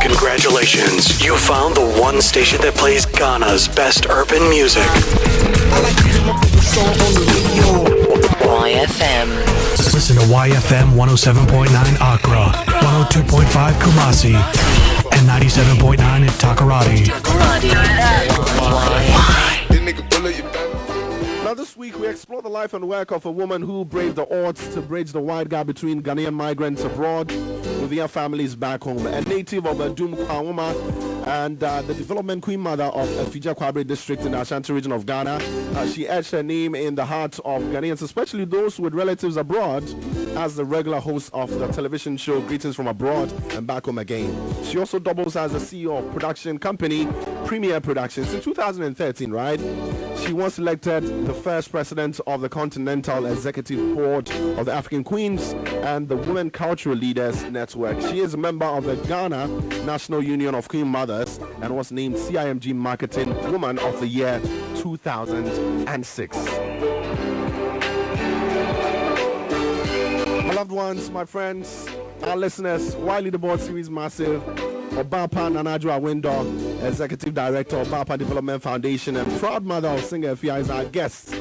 Congratulations, you found the one station that plays Ghana's best urban music. I like to come up with a song on the radio. YFM. Listen to YFM 107.9 Accra, 102.5 Kumasi, and 97.9 in Takoradi. Now this week we explore the life and work of a woman who braved the odds to bridge the wide gap between Ghanaian migrants abroad with their families back home. A native of Adum Kwawoma and the development queen mother of Afija Kwabre district in the Ashanti region of Ghana. She etched her name in the hearts of Ghanaians, especially those with relatives abroad, as the regular host of the television show Greetings from Abroad and Back Home Again. She also doubles as the CEO of production company Premier Productions. In 2013, right? She was elected the first president of the Continental Executive Board of the African Queens and the Women Cultural Leaders Network. She is a member of the Ghana National Union of Queen Mothers and was named CIMG Marketing Woman of the Year 2006. My loved ones, my friends, our listeners, why Leaderboard Series massive? Obaapa Nana Adwoa Awindor, Executive Director of Obaapa Development Foundation and proud mother of singer Efia, is our guest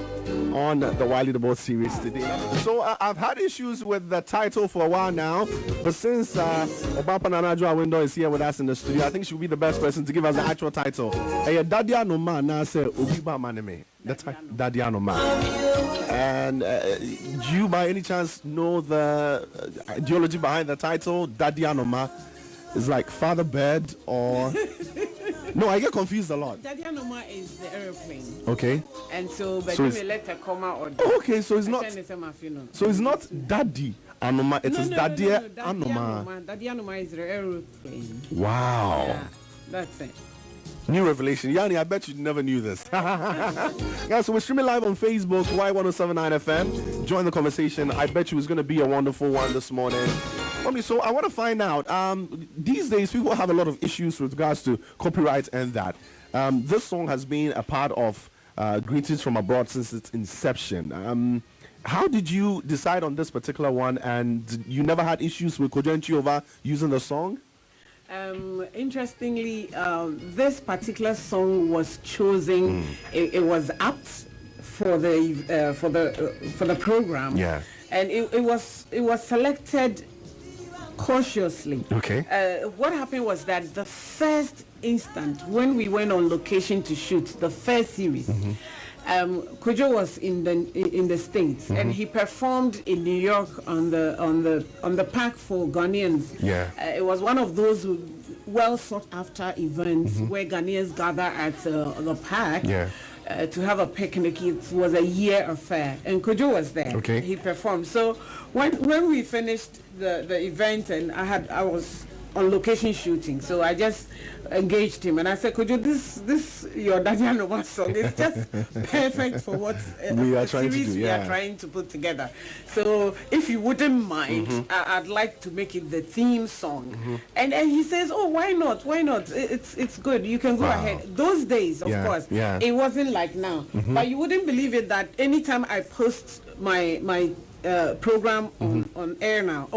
on the Wiley the Boat series today. So I've had issues with the title for a while now, but since Obaapa Nana Adwoa Awindor is here with us in the studio, I think she will be the best person to give us the actual title. Dadia no man na say Obiba maneme. That's Dadia no man. And do you by any chance know the ideology behind the title Dadia no man? It's like father bird or no, I get confused a lot. Dadia Noma is the aeroplane. Okay. And so but So you may let a comma or okay, so it's not so it's not daddy Anoma, it is Dadia Anoma. Dadia Noma is the aeroplane. Wow. Yeah, that's it. New revelation. Yanni, I bet you never knew this. Guys, so we're streaming live on Facebook, Y1079 FM. Join the conversation. I bet you it's going to be a wonderful one this morning. So I want to find out, these days people have a lot of issues with regards to copyright and that. This song has been a part of Greetings from Abroad since its inception. How did you decide on this particular one, and you never had issues with Kojenchi over using the song? Interestingly, this particular song was chosen. It was apt for the program. Yeah. And it was selected cautiously. Okay. What happened was that the first instant when we went on location to shoot the first series, Kojo was in the States, and he performed in New York on the park for Ghanaians. Yeah. It was one of those well sought after events where Ghanaians gather at the park. Yeah. To have a picnic. It was a year affair, and Kojo was there. Okay. He performed. So when we finished the event, and I was on location shooting, so I just engaged him and I said, Kojo, this your Dadia Noma song is just perfect for what we are trying to do. We are trying to put together. So if you wouldn't mind, I'd like to make it the theme song. And he says, oh, why not? Why not? It's good. You can go ahead. Those days, of course, it wasn't like now. But you wouldn't believe it that anytime I post my program on air now,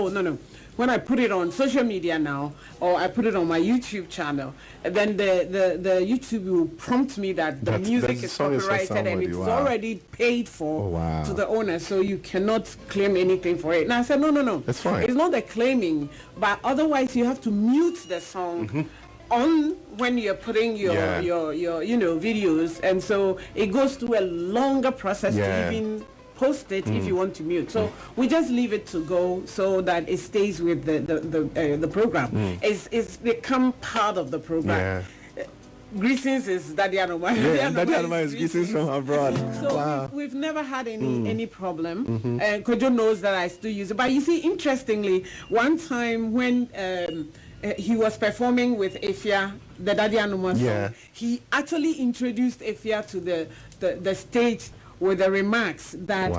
when I put it on social media now, or I put it on my YouTube channel, then the YouTube will prompt me that the music is copyrighted and it's already paid for to the owner, so you cannot claim anything for it. And I said, no. That's fine. It's not the claiming, but otherwise you have to mute the song on when you're putting your videos, and so it goes through a longer process to even post it if you want to mute. So we just leave it to go so that it stays with the program. It's become part of the program. Greetings is Dadia Noma. Dadia Noma is Greetings from Abroad. So we've never had any problem. And Kojo knows that I still use it. But you see, interestingly, one time when he was performing with Efia, the Dadia Noma song, he actually introduced Efia to the stage with the remarks that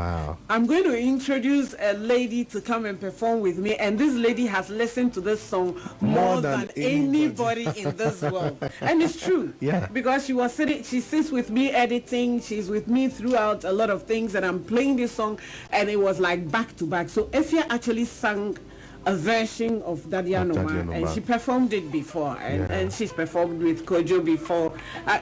I'm going to introduce a lady to come and perform with me, and this lady has listened to this song more than anybody in this world. And it's true, because she sits with me editing, she's with me throughout a lot of things, and I'm playing this song, and it was like back to back. So Efia actually sang a version of Dadia Noma, and she performed it before, and she's performed with Kojo before.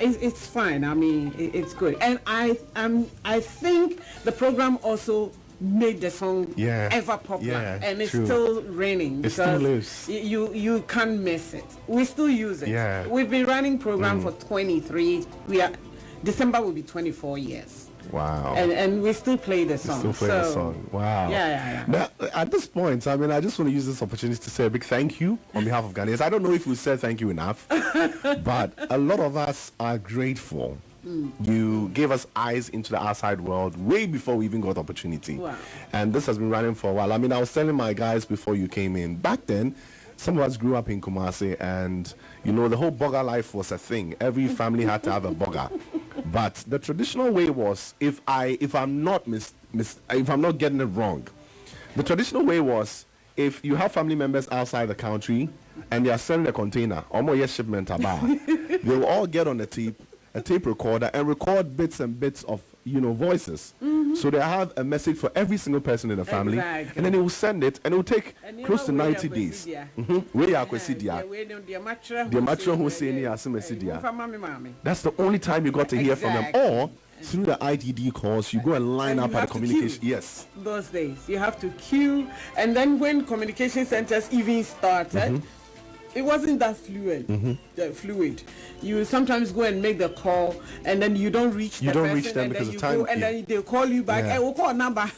It's fine. I mean, it's good, and I think the program also made the song ever popular, and it's still raining. It still lives. You can't miss it. We still use it. We've been running program for 23. December will be 24 years. Wow. And we still play the song. The song. Wow. Yeah. Now, at this point, I mean, I just want to use this opportunity to say a big thank you on behalf of Ghanaians. I don't know if we said thank you enough, but a lot of us are grateful. You gave us eyes into the outside world way before we even got the opportunity. Wow. And this has been running for a while. I mean, I was telling my guys before you came in, back then, some of us grew up in Kumasi, and you know, the whole burger life was a thing. Every family had to have a burger. But the traditional way was, if I'm not getting it wrong, the traditional way was, if you have family members outside the country and they are selling a container, almost shipment about, they will all get on a tape recorder and record bits and bits of voices. So they have a message for every single person in the family, and then they will send it, and it will take close to 90 days. That's the only time you got to hear from them, or through the IDD calls, you go and line up at the communication. Yes. Those days you have to queue, and then when communication centers even started, it wasn't that fluid. You sometimes go and make the call, and then you don't reach the person, reach them and because then of time. and then they'll call you back. Hey, we'll call a number.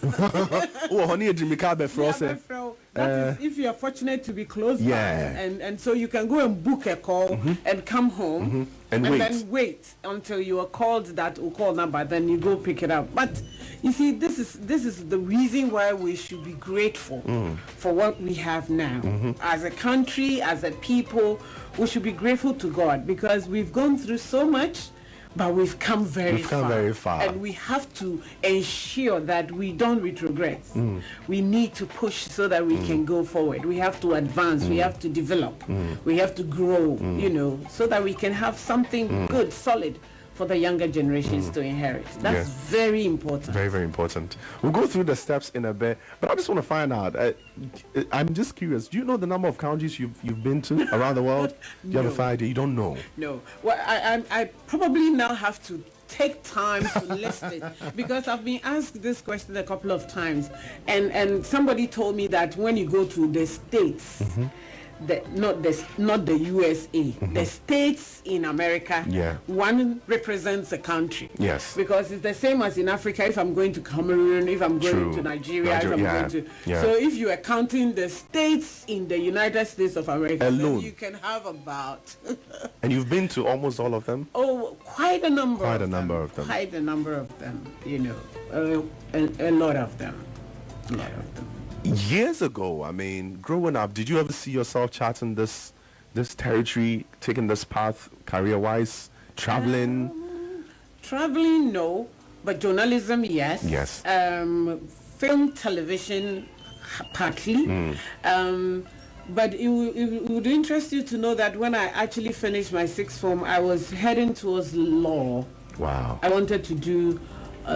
Oh, honey, that is if you are fortunate to be close by, and so you can go and book a call and come home and then wait until you are called that will call number. Then you go pick it up. But you see, this is the reason why we should be grateful for what we have now as a country, as a people. We should be grateful to God because we've gone through so much, but we've come very far. And we have to ensure that we don't retrogress. We need to push so that we can go forward. We have to advance. We have to develop. We have to grow, so that we can have something good, solid for the younger generations to inherit. That's very important. Very, very important. We'll go through the steps in a bit, but I just want to find out, I'm just curious, do you know the number of countries you've been to around the world? Do you have a idea? You don't know? No. Well, I probably now have to take time to list it because I've been asked this question a couple of times, and somebody told me that when you go to the States, not the USA, the states in America, one represents a country. Yes. Because it's the same as in Africa. If I'm going to Cameroon, if I'm going to Nigeria, if I'm going to... So if you are counting the states in the United States of America, alone, then you can have about... And you've been to almost all of them? Oh, quite a number of them. Quite a number of them. A lot of them. Years ago, I mean, growing up, did you ever see yourself charting this territory, taking this path career-wise, traveling? Traveling, no, but journalism, yes. Yes. Film, television, partly. But it would interest you to know that when I actually finished my sixth form, I was heading towards law. Wow. I wanted to do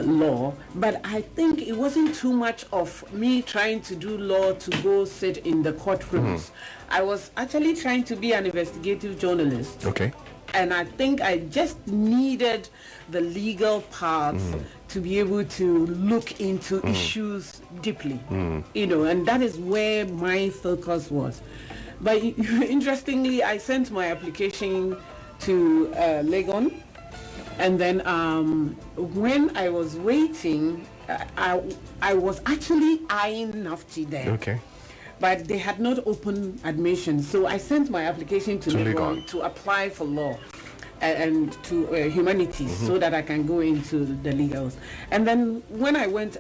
law, but I think it wasn't too much of me trying to do law to go sit in the courtrooms. I was actually trying to be an investigative journalist. Okay. And I think I just needed the legal parts to be able to look into issues deeply, and that is where my focus was. But interestingly, I sent my application to Legon. And then when I was waiting, I was actually eyeing NAFTI there. Okay. But they had not opened admission. So I sent my application to Legon to apply for law and to humanities so that I can go into the legals. And then when I went,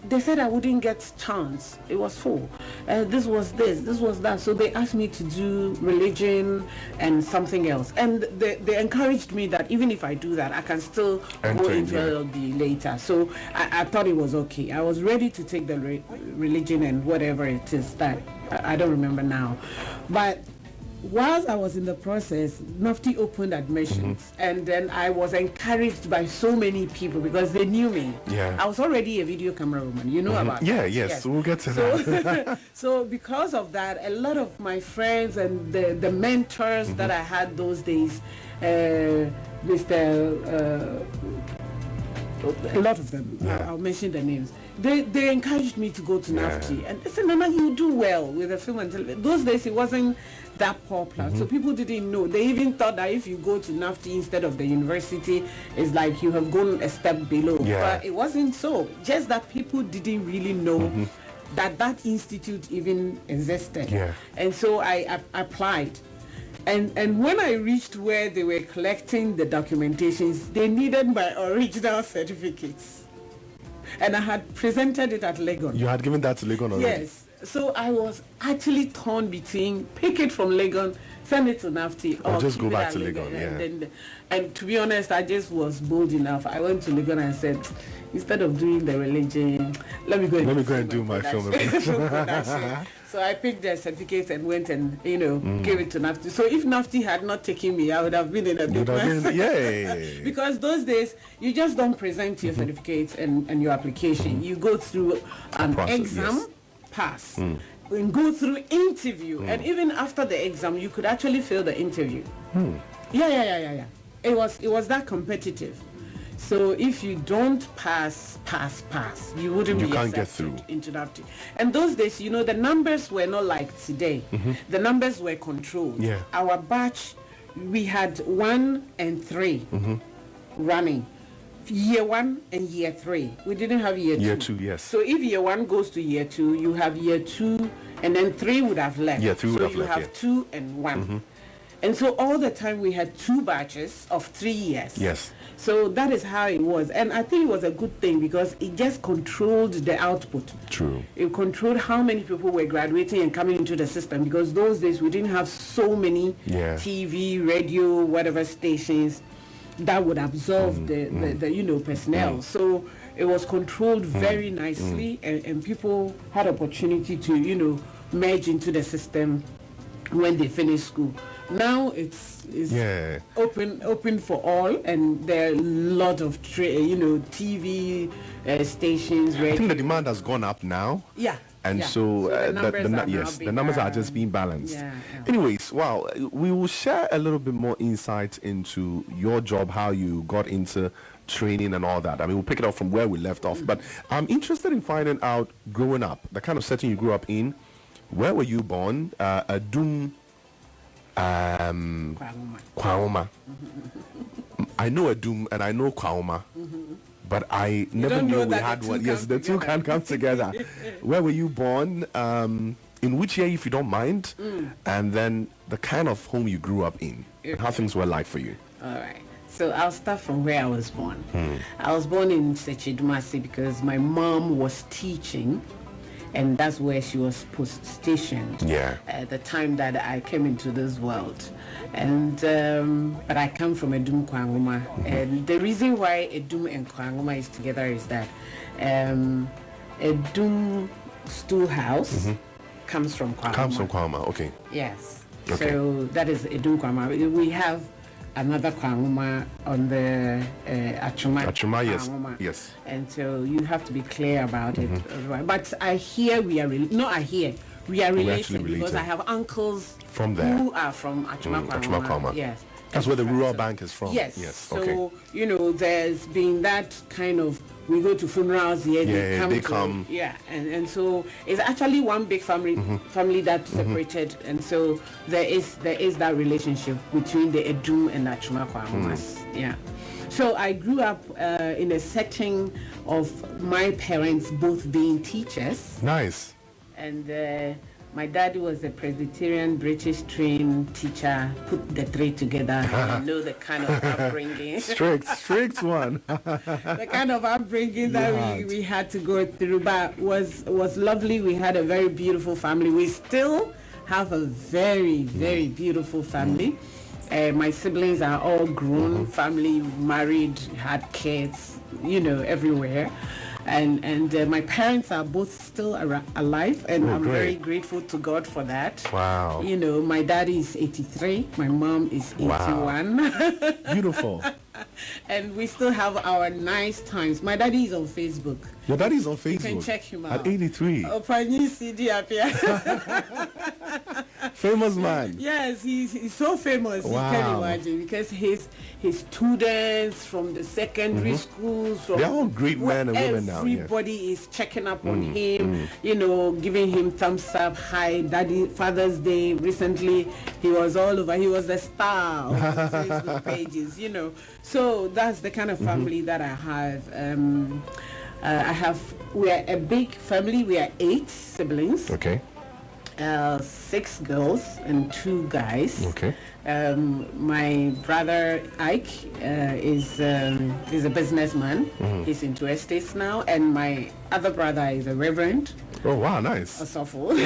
they said I wouldn't get chance. It was full. This was that. So they asked me to do religion and something else. And they encouraged me that even if I do that, I can still go into LLB later. So I thought it was okay. I was ready to take the religion and whatever it is that I don't remember now. But whilst I was in the process, Nofty opened admissions, and then I was encouraged by so many people because they knew me. Yeah. I was already a video camera woman. You know about Yeah, that. yes, we'll get to that. So because of that, a lot of my friends and the mentors that I had those days, a lot of them, I'll mention the names. They encouraged me to go to NAFTI, and they said, Nana, you do well with the film and television. Those days it wasn't that popular, so people didn't know. They even thought that if you go to NAFTI instead of the university, it's like you have gone a step below. But it wasn't so. Just that people didn't really know that institute even existed. And so I applied. And when I reached where they were collecting the documentations, they needed my original certificates. And I had presented it at Legon. You had given that to Legon already? Yes. So I was actually torn between pick it from Legon, send it to NAFTI, or just keep go it back at to Legon. And to be honest, I just was bold enough. I went to Legon and said, instead of doing the religion, let me go and do my film. So I picked their certificates and went and gave it to NAFTI. So if NAFTI had not taken me, I would have been in a big mess. Because those days you just don't present your certificates and your application. You go through an exam, pass, and go through interview, and even after the exam, you could actually fail the interview. Yeah. It was that competitive. So if you don't pass, you wouldn't be can't get accepted through into NAFTI. And those days, the numbers were not like today. The numbers were controlled. Our batch, we had 1 and 3 running. Year 1 and year 3. We didn't have year 2. Year 2, yes. So if year 1 goes to year 2, you have year 2, and then 3 would have left. Yeah, 3 would have left. So you have 2 and 1. And so all the time we had 2 batches of 3 years. Yes. So that is how it was. And I think it was a good thing because it just controlled the output. True. It controlled how many people were graduating and coming into the system, because those days we didn't have so many TV, radio, whatever stations that would absorb the personnel. So it was controlled very nicely, and people had opportunity to merge into the system when they finish school. Now it's open for all, and there are a lot of TV stations. I think the demand has gone up now. And so the numbers are just being balanced. Anyways, wow, we will share a little bit more insight into your job, how you got into training and all that. I mean, we'll pick it up from where we left off. But I'm interested in finding out, growing up, the kind of setting you grew up in. Where were you born? Adum Kwahoma. I know Adum and I know Kwahoma. But I never knew we had one. Yes, the two can come together. Where were you born? In which year, if you don't mind? And then the kind of home you grew up in. How things were like for you. All right. So I'll start from where I was born. I was born in Sechidumasi because my mom was teaching, and that's where she was stationed at the time that I came into this world. And but I come from Edum Kwangoma, and the reason why Edum and Kwangoma is together is that Edum Stool House comes from Kwangoma. Comes from Kwangoma, okay. Yes. Okay. So that is Edum Kwangoma. We have another Kwangoma on the Achuma. Achuma, Kwangoma. yes. And so you have to be clear about it. But I hear we are we are related because I have uncles from there who are from Achuma Kwangoma. Yes. That's where the rural bank is from. Yes. So there's been that kind of, we go to funerals here, they come. And so it's actually one big family that separated, and so there is that relationship between the Edum and Achuma Kwangomas. So I grew up in a setting of my parents both being teachers. Nice. And my dad was a Presbyterian British trained teacher. Put the three together, and know the kind of upbringing. strict one. The kind of upbringing that we had to go through, but was lovely. We had a very beautiful family. We still have a very, very beautiful family. My siblings are all grown, family, married, had kids, everywhere. and my parents are both still alive, and I'm very grateful to God for that. Wow. You know, my daddy is 83, my mom is 81. Wow. Beautiful. And we still have our nice times. My daddy is on Facebook. Your daddy's on Facebook? You can check him out. At 83? Oh, Pani CD up here. Famous man. Yes, he's so famous. Wow. You can imagine, because his students from the secondary schools, from they're all great men and women now. Everybody is checking up on him, you know, giving him thumbs up. Hi, Daddy. Father's Day recently, he was all over. He was the star on Facebook pages, you know. So that's the kind of family that I have. We are a big family. We are 8 siblings. Okay. 6 girls and 2 guys. Okay. My brother Ike is a businessman. He's into estates now, and my other brother is a reverend. Oh wow, nice. A sophomore.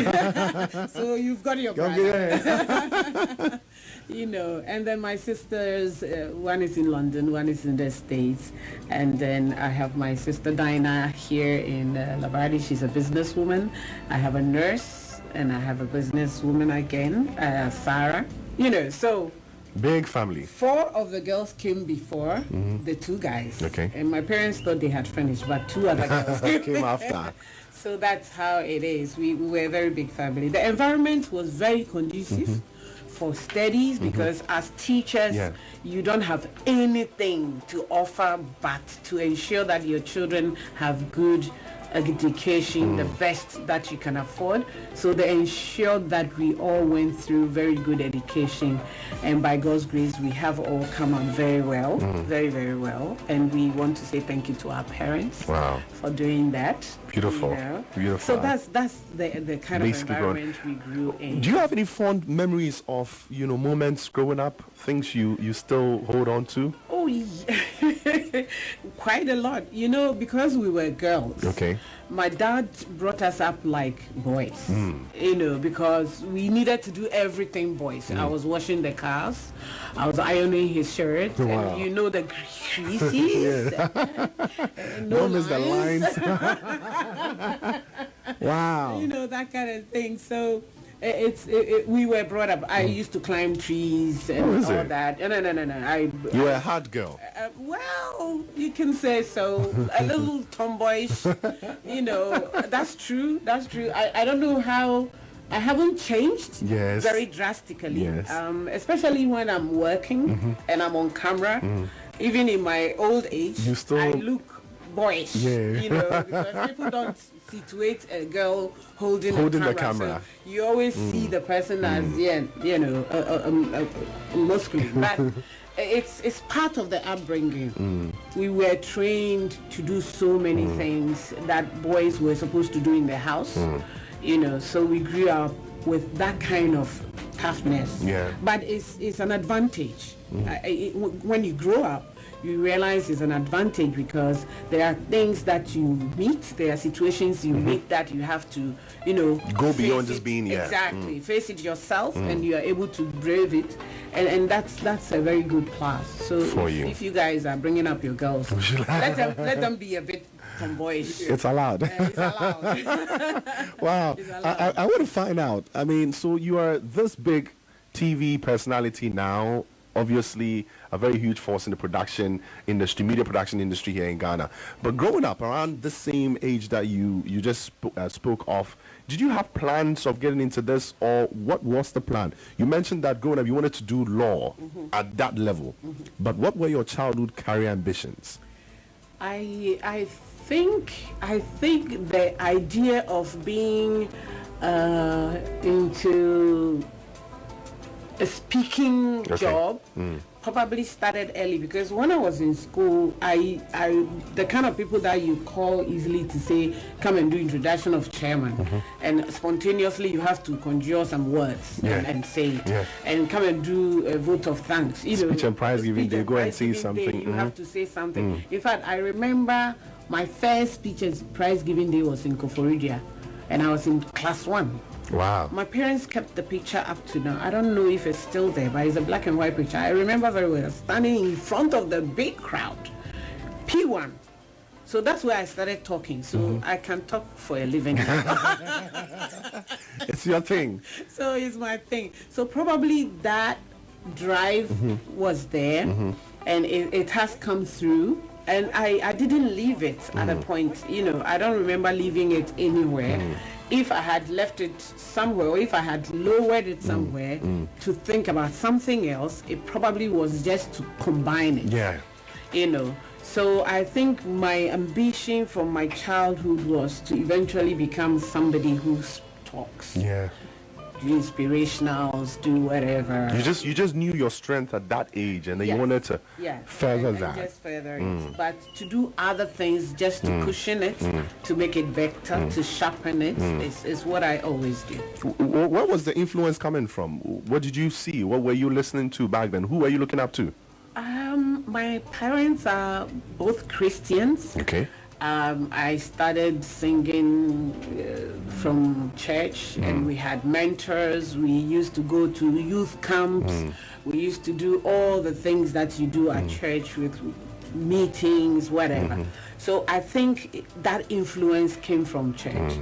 So you've got your brother. You know, and then my sisters, one is in London, one is in the States, and then I have my sister Dinah here in Labadi. She's a businesswoman. I have a nurse, and I have a businesswoman again, Sarah. You know, so big family. 4 of the girls came before the 2 guys. Okay. And my parents thought they had finished, but 2 other girls came after. So that's how it is. We were a very big family. The environment was very conducive for studies, because as teachers, you don't have anything to offer but to ensure that your children have good education, the best that you can afford. So they ensured that we all went through very good education, and by God's grace we have all come out very well, very, very well, and we want to say thank you to our parents for doing that. Beautiful. You know? Beautiful. So that's the kind of environment we grew in. Do you have any fond memories of, you know, moments growing up, things you still hold on to? Oh, yeah. Quite a lot. You know, because we were girls. Okay. My dad brought us up like boys, you know, because we needed to do everything boys. I was washing the cars, I was ironing his shirts, and you know the creases, no miss the lines. Wow. You know, that kind of thing. So we were brought up. I used to climb trees and all that. No. You were a hard girl. Well, you can say so. A little tomboyish. You know, that's true. That's true. I don't know how. I haven't changed very drastically. Especially when I'm working and I'm on camera. Even in my old age, I look boyish. You know, because people don't situate a girl holding the camera. So you always see the person as you know, muscular. But it's part of the upbringing. We were trained to do so many things that boys were supposed to do in the house. You know, so we grew up with that kind of toughness. But it's an advantage. When you grow up, you realize it's an advantage, because there are things that you meet, there are situations you meet that you have to, you know, go beyond just being exactly face it yourself, and you are able to brave it, and that's a very good plus. So if you guys are bringing up your girls, let them be a bit tomboyish. It's allowed. It's allowed. Wow. It's allowed. I want to find out. I mean, so you are this big TV personality now, obviously a very huge force in the production industry, media production industry here in Ghana. But growing up around the same age that you just spoke of, did you have plans of getting into this, or what was the plan? You mentioned that growing up you wanted to do law at that level, but what were your childhood career ambitions? I think the idea of being into a speaking job probably started early, because when I was in school, I the kind of people that you call easily to say, come and do introduction of chairman, and spontaneously you have to conjure some words and say it, and come and do a vote of thanks. Speech and prize giving day, go and say something. You have to say something. In fact, I remember my first speech and prize giving day was in Koforidia, and I was in class 1. Wow. My parents kept the picture up to now. I don't know if it's still there, but it's a black and white picture. I remember very well standing in front of the big crowd. P1. So that's where I started talking. So I can talk for a living. It's your thing. So it's my thing. So probably that drive was there, and it has come through. And I didn't leave it at a point. I don't remember leaving it anywhere. If I had left it somewhere, or if I had lowered it somewhere to think about something else, it probably was just to combine it. Yeah. So I think my ambition from my childhood was to eventually become somebody who talks, Yeah. do inspirationals, do whatever. You just knew your strength at that age, and then you Yes. wanted to further and that. just further it. But to do other things just to cushion it, to make it better, to sharpen it, is what I always do. Where was the influence coming from? What did you see? What were you listening to back then? Who were you looking up to? My parents are both Christians. Okay. I started singing from church, and we had mentors. We used to go to youth camps. We used to do all the things that you do at church with meetings, whatever. So I think that influence came from church.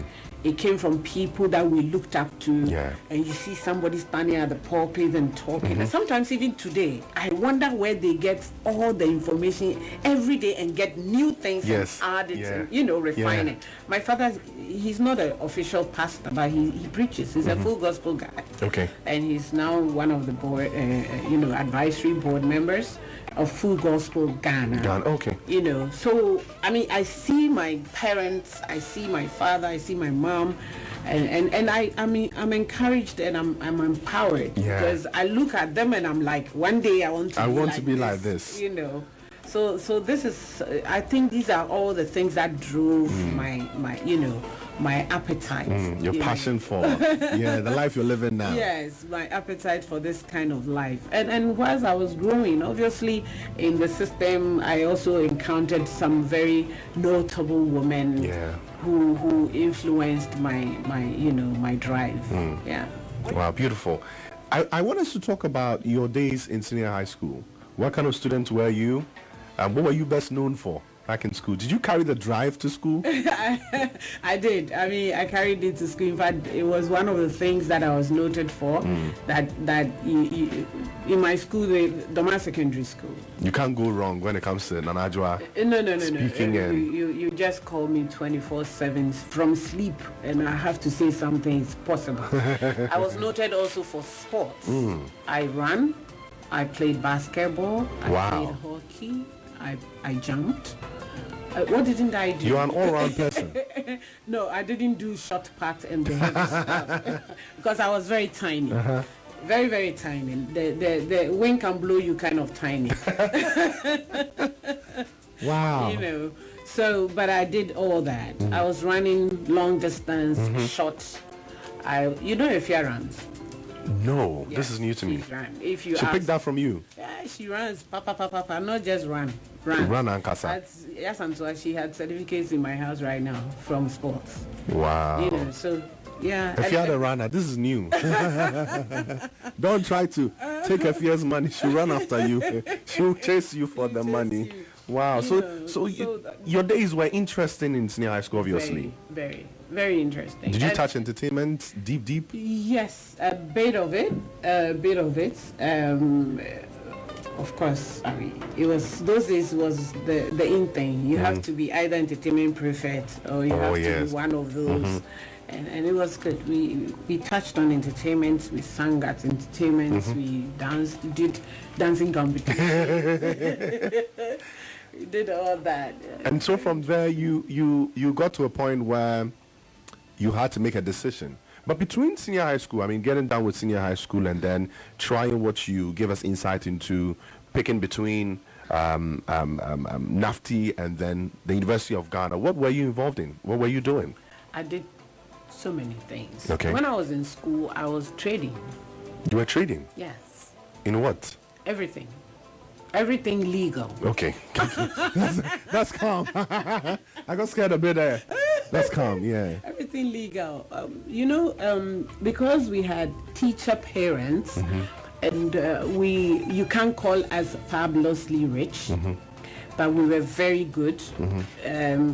It came from people that we looked up to. Yeah. And you see somebody standing at the pulpit and talking. And sometimes even today, I wonder where they get all the information every day and get new things Yes. and add it Yeah. and, refine Yeah. it. My father, he's not an official pastor, but he preaches. He's a full gospel guy. Okay. And he's now one of the board, advisory board members of Full Gospel Ghana. Okay. So I mean, I see my parents, I see my father, I see my mom, and I'm encouraged and I'm empowered, Yeah. because I look at them and I'm like, one day I want to be like this. So this is, I think these are all the things that drove my appetite. Your passion for the life you're living now. Yes, my appetite for this kind of life. And whilst I was growing, obviously in the system, I also encountered some very notable women who influenced my drive. Yeah. Wow, beautiful. I want us to talk about your days in senior high school. What kind of student were you? What were you best known for back in school? Did you carry the drive to school? I did. I mean, I carried it to school. In fact, it was one of the things that I was noted for. That in my school, the Doma Secondary School. You can't go wrong when it comes to Nana Adwoa. No. Speaking You just call me 24/7 from sleep, and I have to say something is possible. I was noted also for sports. I ran. I played basketball. I played hockey. I jumped. What didn't I do? You're an all-round person. No, I didn't do short part and the heavy stuff because I was very tiny. Very, very tiny. The wind can blow you kind of tiny. Wow. So, but I did all that. I was running long distance, short. If you runs. No, this is new to me. If you she picked that from you. Yeah, she runs. Papa, not just run. Run and casa. Yes, and so she had certificates in my house right now from sports. Wow. So yeah. If you had a runner, this is new. Don't try to take a fierce money. She'll run after you. She'll chase you for the money. Wow. So your days were interesting in senior high school, obviously. Very, very interesting. Did you touch entertainment deep? Yes, a bit of it. Of course, I mean, it was those days was the in thing. You have to be either entertainment prefect or you have to be one of those. And it was good. We touched on entertainment. We sang at entertainment. We danced, did dancing competition. We did all that. And so from there, you got to a point where you had to make a decision. But between senior high school, I mean, getting done with senior high school and then trying what you give us insight into, picking between NAFTI and then the University of Ghana, what were you involved in? What were you doing? I did so many things. Okay. When I was in school, I was trading. You were trading? Yes. In what? Everything. Everything legal. Okay. That's calm. I got scared a bit there. That's calm, yeah. Everything legal. Because we had teacher parents, and you can't call us fabulously rich, but we were very good,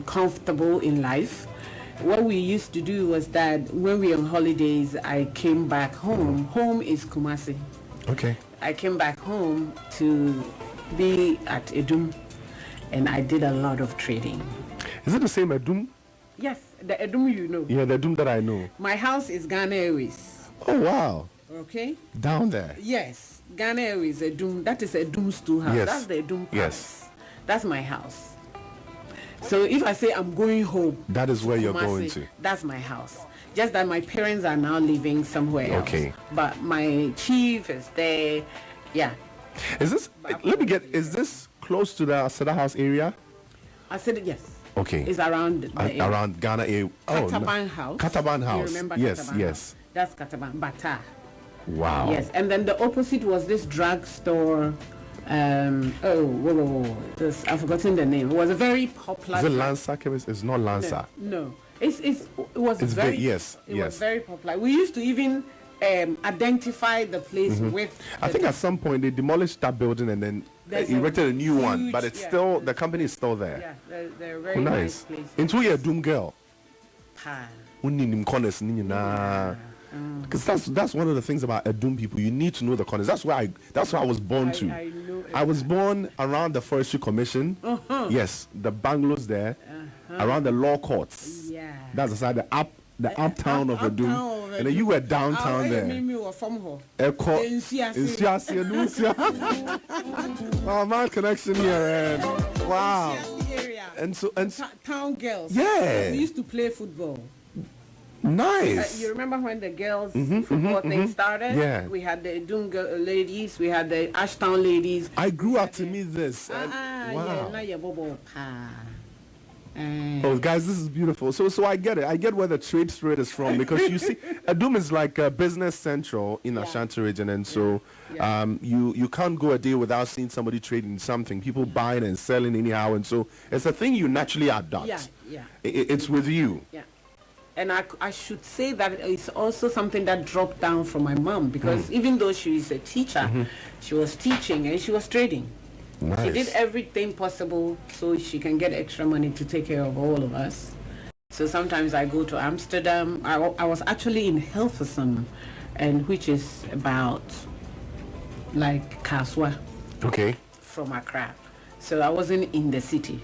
comfortable in life. What we used to do was that when we were on holidays, I came back home. Home is Kumasi. Okay. I came back home to be at Edum, and I did a lot of trading. Is it the same Edum? Yes, the Edum you know. Yeah, the Edum that I know. My house is Ghana Airways. Oh, wow. Okay? Down there. Yes, Ghana Airways, Edum. That is Edum's stool house. Yes. That's the Edum Palace. Yes. That's my house. So if I say I'm going home, That is where you're Kumasi, going to. that's my house. Just that my parents are now living somewhere else. Okay. But my chief is there. Yeah. Is this, let me get, is this close to the Asada House area? I said yes. Okay. It's around the area. Around Ghana area. Kataban House. Kataban House. You remember Yes, Kataban yes. House? That's Kataban. Bata. Wow. Yes. And then the opposite was this drugstore. I've forgotten the name. It was a very popular. Is it Lanza chemist? It's not Lanza. No. It was It's very big, yes, It yes. was very popular. We used to even identify the place with. I think at some point they demolished that building and then There's erected a new one, huge- but it's yeah. still, the company is still there. Yeah, they're very Oh, nice nice. places. Into your Doom girl. Ah. Because that's one of the things about Edum people. You need to know the corners. That's why I was born to. I know I was born around the Forestry Commission. Yes, the bungalows there, around the law courts. Yeah. That's the side, the uptown of Edum. Uptown of And then you were Edum. downtown there. Me were from home. Echo. Nsiase. Oh, my connection here, man. Wow. Area. And so Town girls. Yeah. We used to play football. nice. You remember when the girls football thing started? Yeah. We had the Dunga ladies, we had the Ashtown ladies. I grew up to meet this. and- Yeah, wow. now you're bobo. Oh, guys, this is beautiful. So I get it. I get where the trade spirit is from because you see, Edum is like a business central in Ashanti region, and so you can't go a day without seeing somebody trading something. People buying and selling anyhow, and so it's a thing you naturally adopt. Yeah. It's with you. Yeah. And I should say that it's also something that dropped down from my mom because even though she is a teacher, she was teaching and she was trading. Nice. She did everything possible so she can get extra money to take care of all of us. So sometimes I go to Amsterdam. I was actually in Hilversum, and which is about like Kaswa Okay. from Accra. So I wasn't in the city.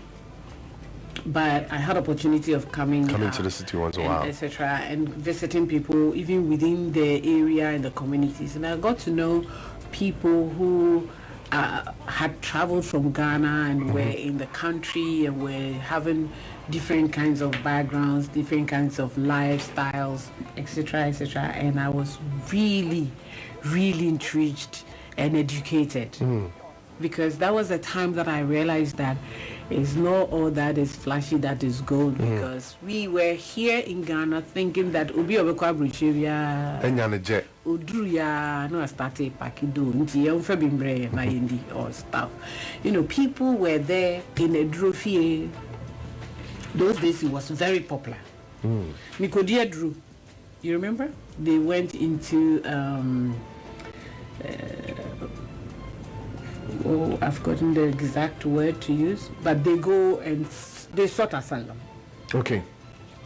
But I had opportunity of coming To the city once in a while. etc., and visiting people even within the area and the communities, and I got to know people who had traveled from Ghana and were in the country and were having different kinds of backgrounds, different kinds of lifestyles, etc., and I was really intrigued and educated. Because that was the time that I realized that it's not all that is flashy that is gold. Because we were here in Ghana thinking that Obi Obekwa Bruchevia Enyane jet. Udruya no started Pakido nti yemfa bimbre na yendi or stuff. You know, people were there in a drophy. Those days it was very popular. Mikodia Drew, you remember? They went into I've forgotten the exact word to use, but they go and they sought asylum. Okay.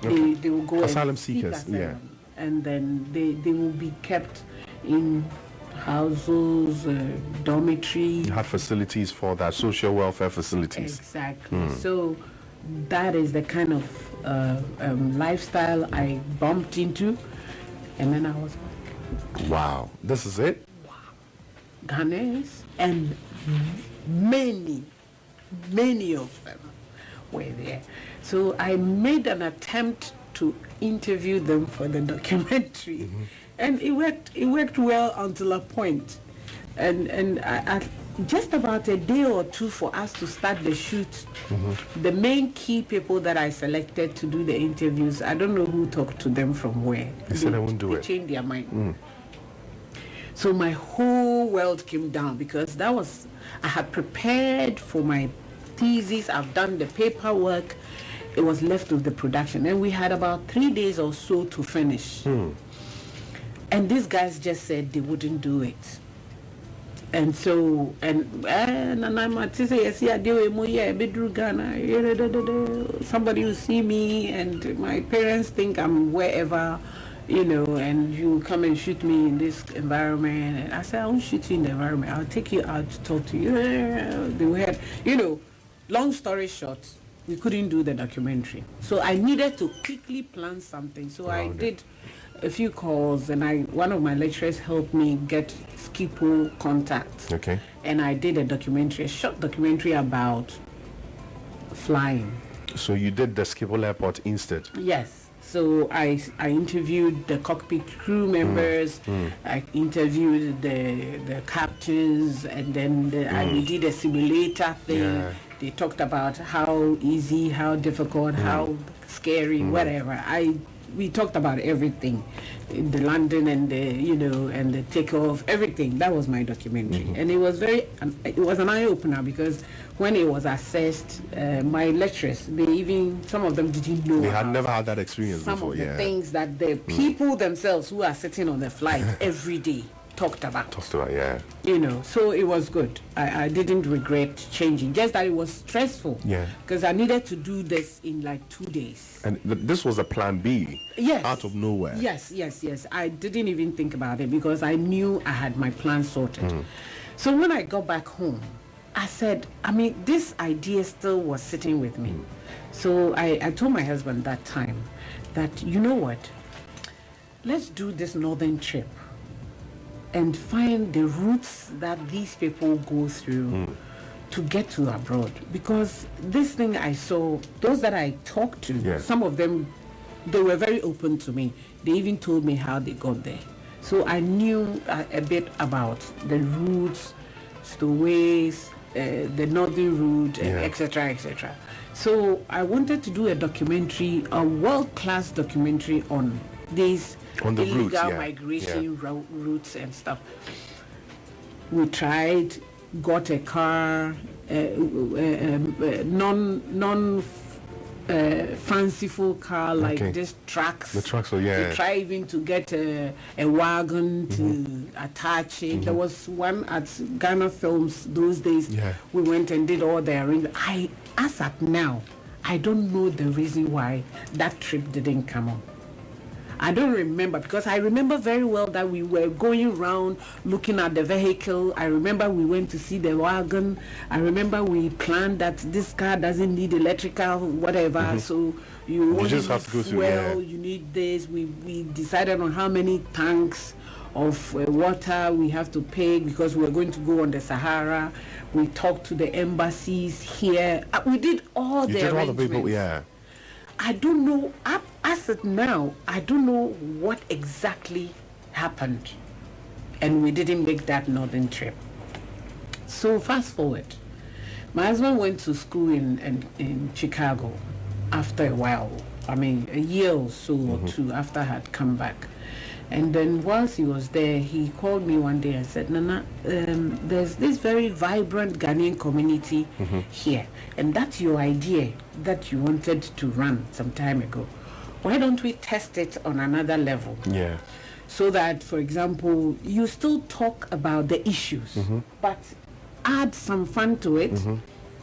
They will go Asylum and seek seekers, asylum. yeah. And then they will be kept in houses, dormitory. You had facilities for that, social welfare facilities. Exactly. So that is the kind of lifestyle I bumped into, and then I was like, Wow. This is it? Ghanaians, and many of them were there. So I made an attempt to interview them for the documentary, and it worked well until a point. And I just about a day or two for us to start the shoot, the main key people that I selected to do the interviews, I don't know who talked to them from where. They said they wouldn't do They it. changed their mind. So my whole world came down because I had prepared for my thesis, I've done the paperwork, it was left with the production. And we had about 3 days or so to finish. And these guys just said they wouldn't do it. And so, and I'm say, yes, yeah, Ghana. Somebody will see me, and my parents think I'm wherever, and you come and shoot me in this environment. And I said, I won't shoot you in the environment. I'll take you out to talk to you. They had, long story short, we couldn't do the documentary. So I needed to quickly plan something. So I did a few calls, and one of my lecturers helped me get Skipo contact. Okay. And I did a short documentary about flying. So you did the Schiphol Airport instead? Yes. So I interviewed the cockpit crew members. I interviewed the captains, and then we did a simulator thing. Yeah. They talked about how easy, how difficult, how scary, whatever. We talked about everything, the landing and and the takeoff, everything. That was my documentary, and it was it was an eye opener, because when it was assessed, my lecturers, some of them didn't know. They had never had that experience some before. Of the things that the people themselves who are sitting on the flight every day talked about. Yeah. So it was good. I didn't regret changing, just that it was stressful. Yeah. Because I needed to do this in like 2 days. And this was a plan B. Yes. Out of nowhere. Yes. I didn't even think about it, because I knew I had my plan sorted. So when I got back home, I said, this idea still was sitting with me. So I told my husband that time that, you know what, let's do this northern trip and find the routes that these people go through to get to abroad. Because this thing I saw, those that I talked to, some of them, they were very open to me. They even told me how they got there. So I knew a bit about the routes, stowaways, the northern route, etc., etc. So I wanted to do a documentary, a world-class documentary on these illegal migration routes and stuff. We tried, got a car, non fanciful car like these trucks. The trucks, We tried even to get a wagon to attach it. There was one at Ghana Films those days. We went and did all the arrangements. As at now, I don't know the reason why that trip didn't come on. I don't remember, because I remember very well that we were going around looking at the vehicle. I remember we went to see the wagon. I remember we planned that this car doesn't need electrical, whatever. So you just have to go through. You need this. We decided on how many tanks of water we have to pay, because we're going to go on the Sahara. We talked to the embassies here. We did all the arrangements. I don't know, as of now, I don't know what exactly happened, and we didn't make that northern trip. So fast forward, my husband went to school in Chicago after a while, a year or so or two after I had come back. And then whilst he was there, he called me one day and said, Nana, there's this very vibrant Ghanaian community here, and that's your idea that you wanted to run some time ago. Why don't we test it on another level? So that, for example, you still talk about the issues, but add some fun to it.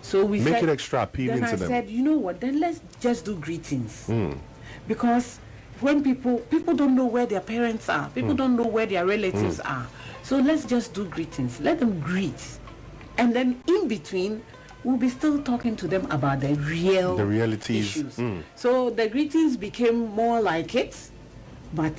So we make it extra appealing to them. Then I said, you know what, then let's just do greetings. Because when people don't know where their parents are, people don't know where their relatives are. So let's just do greetings. Let them greet. And then in between, we'll be still talking to them about the realities. Issues. So the greetings became more like it, but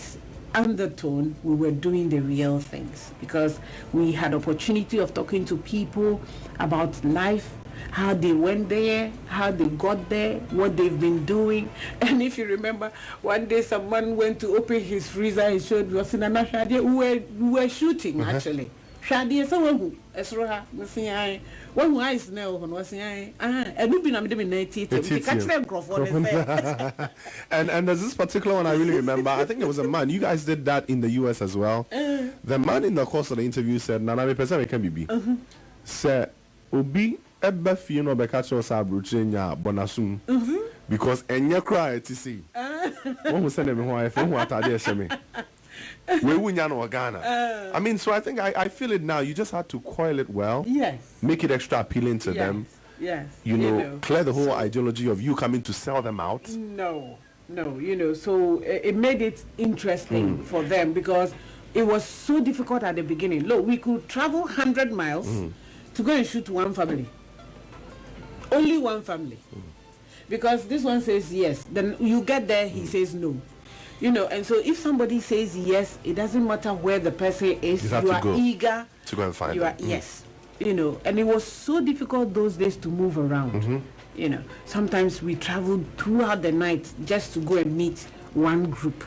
undertone, we were doing the real things, because we had opportunity of talking to people about life, how they went there, how they got there, what they've been doing. And if you remember, one day someone went to open his freezer and showed us in an Shadi, we were shooting actually. Shadi is someone Esroha, Messiah, one who is now on was and we've been a and there's this particular one I really remember. I think it was a man. You guys did that in the US as well. The man in the course of the interview said, Nana, me person can be. Say, Obi ebe fi no be catch us abruchenya bonasum because enya cry to see. One who send me who I who atade e me. We wouldn't know Ghana. I mean, so I think I feel it now. You just had to coil it well. Yes. Make it extra appealing to them. Yes. You know, clear the whole ideology of you coming to sell them out. No, so it made it interesting for them because it was so difficult at the beginning. Look, we could travel 100 miles to go and shoot one family. Only one family. Because this one says yes. Then you get there, he says no. You know, and so if somebody says yes, it doesn't matter where the person is. You are eager to go and find them. Yes. You know, and it was so difficult those days to move around. You know, sometimes we traveled throughout the night just to go and meet one group.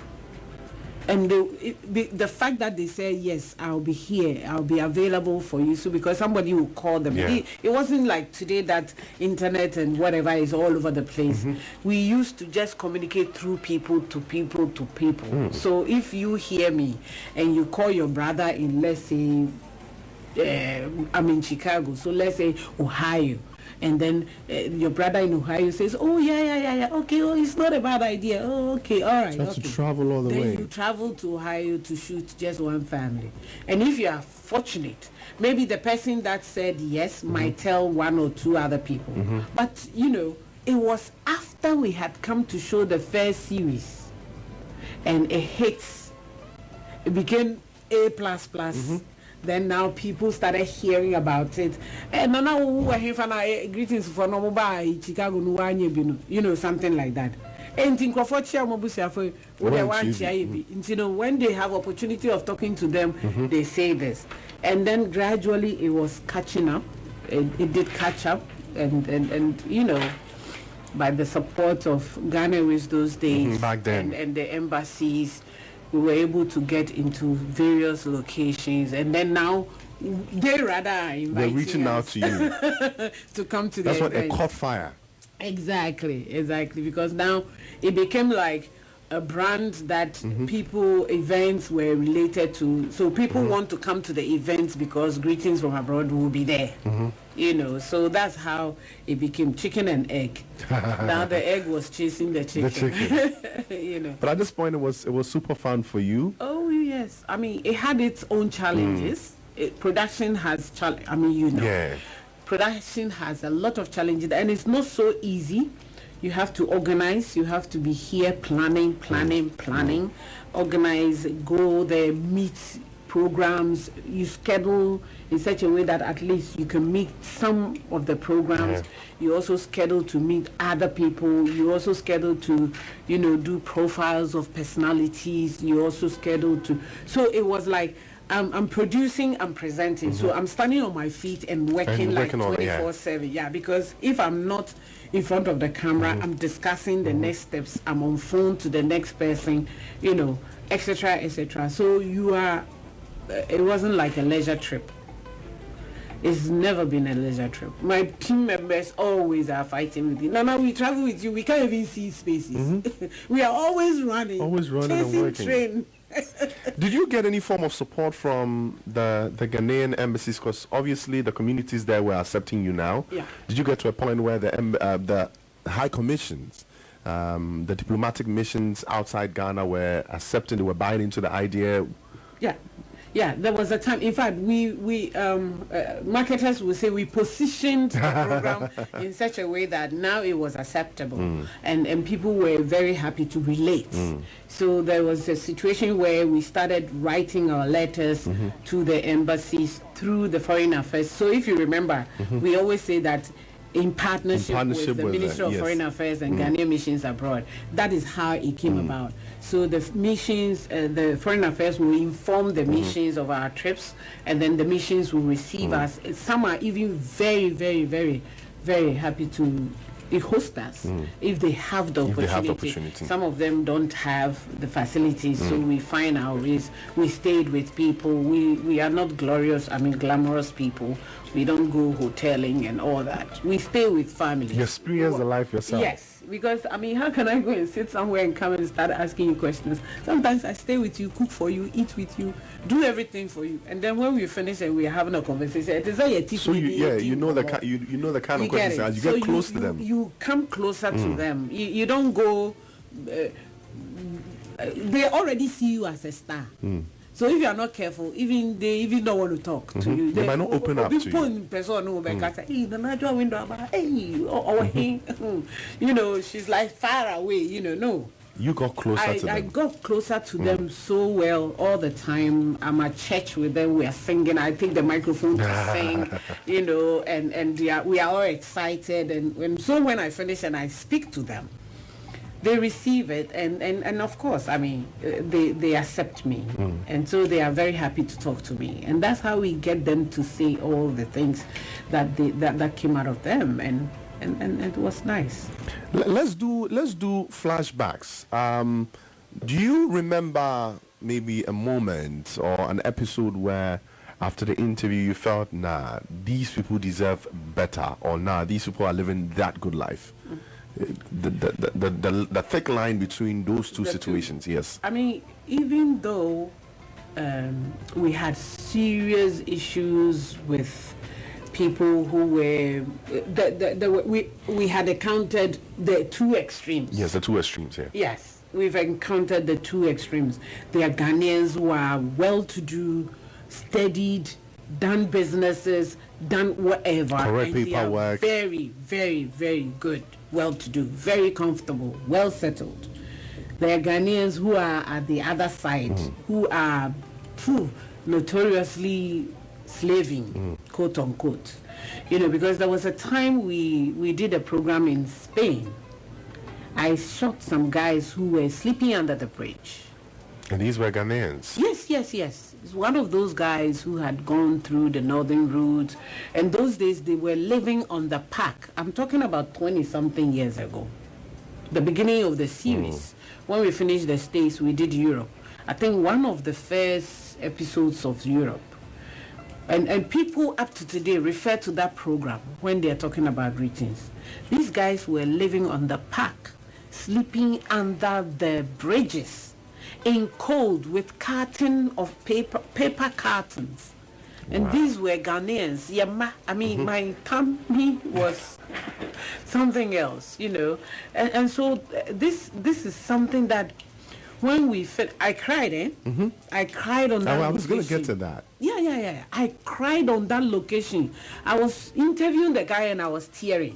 And the fact that they say, yes, I'll be here, I'll be available for you, so because somebody will call them. Yeah. It wasn't like today that internet and whatever is all over the place. We used to just communicate through people to people to people. So if you hear me and you call your brother in, let's say, I'm in Chicago, so let's say Ohio, and then your brother in Ohio says, oh yeah, okay, oh, it's not a bad idea, oh okay, all right, You have to travel all the then way. you travel to Ohio to shoot just one family. And if you are fortunate, maybe the person that said yes might tell one or two other people. But you know, it was after we had come to show the first series and it hits, it became A++. Then now people started hearing about it. And now we here for greetings for no by Chicago, you know, something like that. And in you know, when they have opportunity of talking to them, they say this. And then gradually it was catching up. It did catch up, and you know, by the support of Ghana with those days back then, and the embassies, we were able to get into various locations, and then now they rather are inviting they're reaching out to you to come to That's the what event. it caught fire. Exactly, because now it became like a brand that events were related to. So people want to come to the events because Greetings from Abroad will be there. You know, so that's how it became chicken and egg. Now the egg was chasing the chicken. You know. But at this point, it was super fun for you. Oh yes, I mean it had its own challenges. Production has you know. Yeah. Production has a lot of challenges, and it's not so easy. You have to organize, you have to be here planning, organize, go there, meet programs, you schedule in such a way that at least you can meet some of the programs. You also schedule to meet other people, you also schedule to, you know, do profiles of personalities, you also schedule to, so it was like, I'm producing, I'm presenting, so I'm standing on my feet and working like 24/7. Yeah, because if I'm not in front of the camera, I'm discussing the next steps. I'm on phone to the next person, you know, etc., etc. So you are. It wasn't like a leisure trip. It's never been a leisure trip. My team members always are fighting with you. No, we travel with you. We can't even see spaces. We are always running and working. Train. Did you get any form of support from the Ghanaian embassies? Because obviously the communities there were accepting you now. Yeah. Did you get to a point where the high commissions, the diplomatic missions outside Ghana were accepting, they were buying into the idea? Yeah, there was a time. In fact, we marketers will say we positioned the program in such a way that now it was acceptable, and people were very happy to relate. So there was a situation where we started writing our letters to the embassies through the Foreign Affairs. So if you remember, we always say that in partnership with the Ministry of Foreign Affairs and Ghanaian missions abroad. That is how it came about. So the missions, the Foreign Affairs will inform the missions of our trips, and then the missions will receive us. Some are even very, very, very, very happy to host us if they have the opportunity. Some of them don't have the facilities, so we find our ways. We stayed with people. We are not glamorous people. We don't go hoteling and all that. We stay with families. You experience the life yourself. Yes, because how can I go and sit somewhere and come and start asking you questions? Sometimes I stay with you, cook for you, eat with you, do everything for you, and then when we finish and we're having a conversation, it is like so you know the kind of questions as you get close to them. You come closer to them. You don't go they already see you as a star. So if you are not careful, they even don't want to talk to you. They might not open up to you. You know, she's like far away. No. You got closer to them. I got closer to them so well all the time. I'm at church with them. We are singing. I take the microphone to sing, and we are all excited. And so when I finish and I speak to them, they receive it. And of course, I mean, they accept me. And so they are very happy to talk to me. And that's how we get them to say all the things that came out of them. And it was nice. Let's do flashbacks. Do you remember maybe a moment or an episode where after the interview you felt, nah, these people deserve better, or nah, these people are living that good life? The thick line between those two situations. Yes. I mean, even though we had serious issues with people who were we had encountered the two extremes. Yes, the two extremes. Yeah. Yes, we've encountered the two extremes. There are Ghanaians who are well-to-do, steadied, done businesses, done whatever. Correct paperwork. Very, very, very good, well-to-do, very comfortable, well-settled. There are Ghanaians who are at the other side, who are notoriously slaving, quote unquote. Because there was a time we did a program in Spain. I shot some guys who were sleeping under the bridge. And these were Ghanaians? Yes. It's one of those guys who had gone through the northern route. And those days they were living on the park. I'm talking about 20-something years ago. The beginning of the series. When we finished the States, we did Europe. I think one of the first episodes of Europe. And people up to today refer to that program when they're talking about greetings. These guys were living on the park, sleeping under the bridges, in cold with carton of paper cartons. And these were Ghanaians. I mean, my tummy was something else, And so this is something that when we fit, I cried, I cried on that location. I was going to get to that. Yeah. I cried on that location. I was interviewing the guy and I was tearing.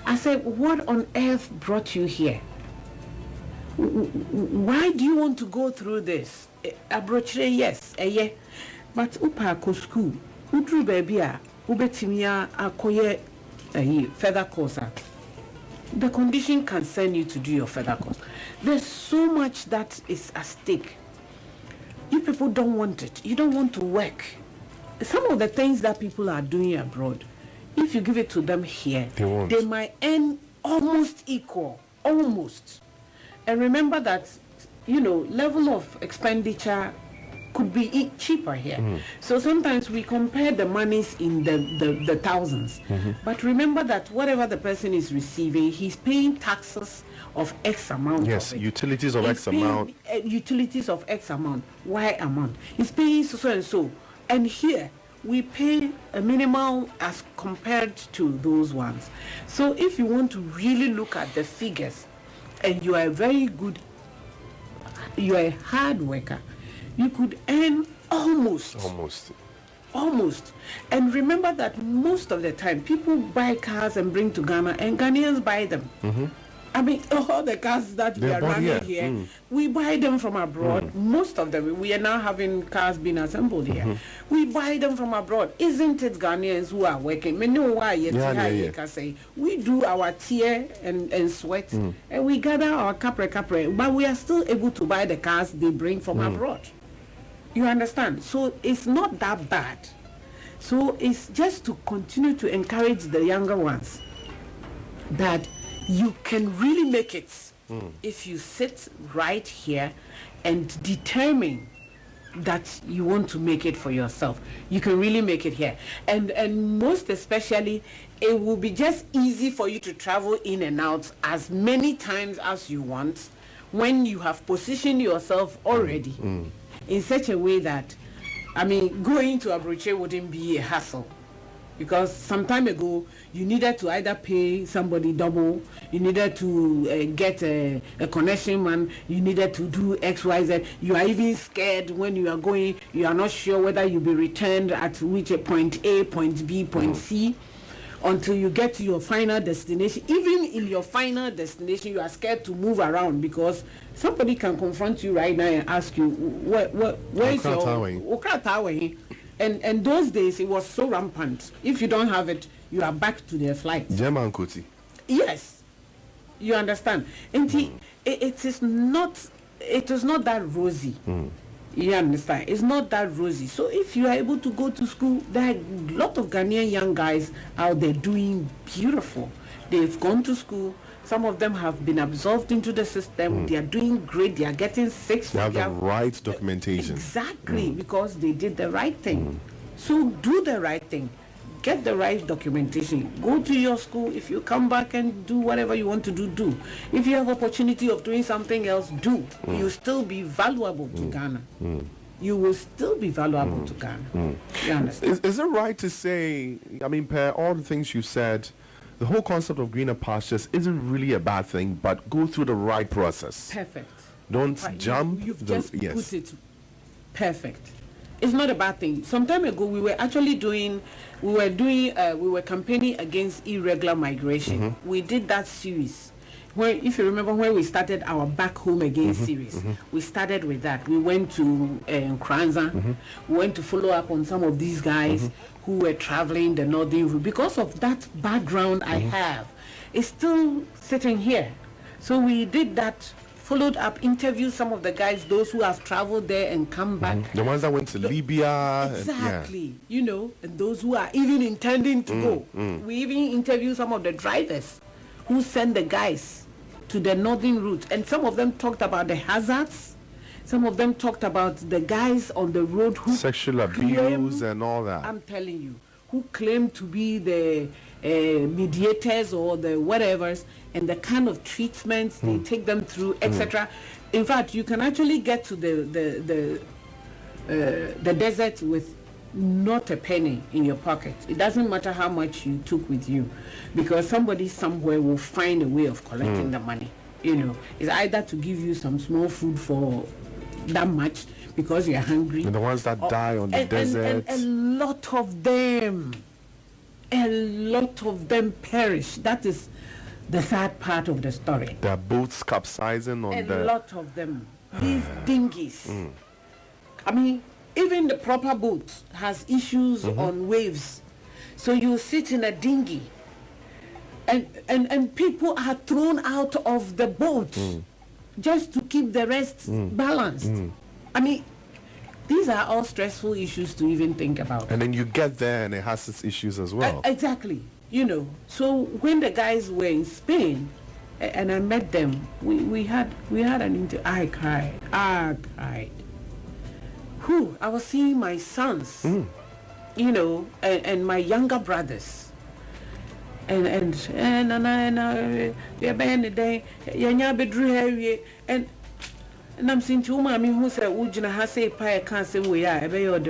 I said, what on earth brought you here? Why do you want to go through this? Abrochire, yes, but upa ko school, udru baby ubetimia akoye feather course. The condition can send you to do your further course. There's so much that is at stake. You people don't want it. You don't want to work. Some of the things that people are doing abroad, if you give it to them here, they might earn almost equal. Almost. And remember that, level of expenditure could be cheaper here. So sometimes we compare the monies in the thousands. But remember that whatever the person is receiving, he's paying taxes of X amount. Yes, of it. utilities of X amount. Utilities of X amount, Y amount. He's paying so and so. And here, we pay a minimal as compared to those ones. So if you want to really look at the figures, and you are you are a hard worker, you could earn almost. And remember that most of the time, people buy cars and bring to Ghana, and Ghanaians buy them. I mean, all the cars that we are running here, we buy them from abroad. Most of them, we are now having cars being assembled here. We buy them from abroad. Isn't it Ghanaians who are working? We know why we do our tear and sweat, and we gather our capre, but we are still able to buy the cars they bring from abroad. You understand? So it's not that bad. So it's just to continue to encourage the younger ones that you can really make it if you sit right here and determine that you want to make it for yourself. You can really make it here. And most especially, it will be just easy for you to travel in and out as many times as you want when you have positioned yourself already in such a way that, I mean, going to Abroche wouldn't be a hassle. because some time ago you needed to either pay somebody double, you needed to get a connection man, you needed to do XYZ. You are even scared when you are going, you are not sure whether you'll be returned at which point A, point B, point C, until you get to your final destination. Even in your final destination, you are scared to move around because somebody can confront you right now and ask you, where is your Okra Tower? And those days it was so rampant. If you don't have it, you are back to their flight. German Kuti. Yes, you understand. And it is not that rosy. You understand? It's not that rosy. So if you are able to go to school, there are a lot of Ghanaian young guys out there doing beautiful. They've gone to school. Some of them have been absorbed into the system. They are doing great. They are getting six. They have the right documentation. Exactly, because they did the right thing. So do the right thing. Get the right documentation. Go to your school. If you come back and do whatever you want to do, do. If you have opportunity of doing something else, do. You'll still be valuable to Ghana. You will still be valuable to Ghana. You understand? Is it right to say, I mean, per all the things you said, the whole concept of greener pastures isn't really a bad thing, but go through the right process. Perfect. Don't Right, jump. You've just put it perfect. It's not a bad thing. Some time ago, we were campaigning against irregular migration. We did that series. Where, if you remember, when we started our Back Home Again series, we started with that. We went to Kranza. We went to follow up on some of these guys who were traveling the northern route. Because of that background I have, it's still sitting here. So we did that, followed up, interviewed some of the guys, those who have traveled there and come back. The ones that went to Libya. Exactly. You know, and those who are even intending to go. We even interviewed some of the drivers who sent the guys to the northern route. And some of them talked about the hazards. Some of them talked about the guys on the road who Sexual abuse and all that. I'm telling you, who claim to be the mediators or the whatevers, and the kind of treatments they take them through, etc. In fact, you can actually get to the desert with not a penny in your pocket. It doesn't matter how much you took with you, because somebody somewhere will find a way of collecting the money. You know, it's either to give you some small food for that much because you're hungry. And the ones that die on the desert. And a lot of them perish. That is the sad part of the story. Their boats capsizing on A the... lot of them. These dinghies. I mean, even the proper boat has issues on waves. So you sit in a dinghy and people are thrown out of the boat just to keep the rest balanced. I mean, these are all stressful issues to even think about. And then you get there and it has its issues as well. Exactly. You know, so when the guys were in Spain and I met them, we had an interview. I cried. I was seeing my sons, you know, and my younger brothers. And I'm saying to my who said, Ujina has a pie, can't say we are,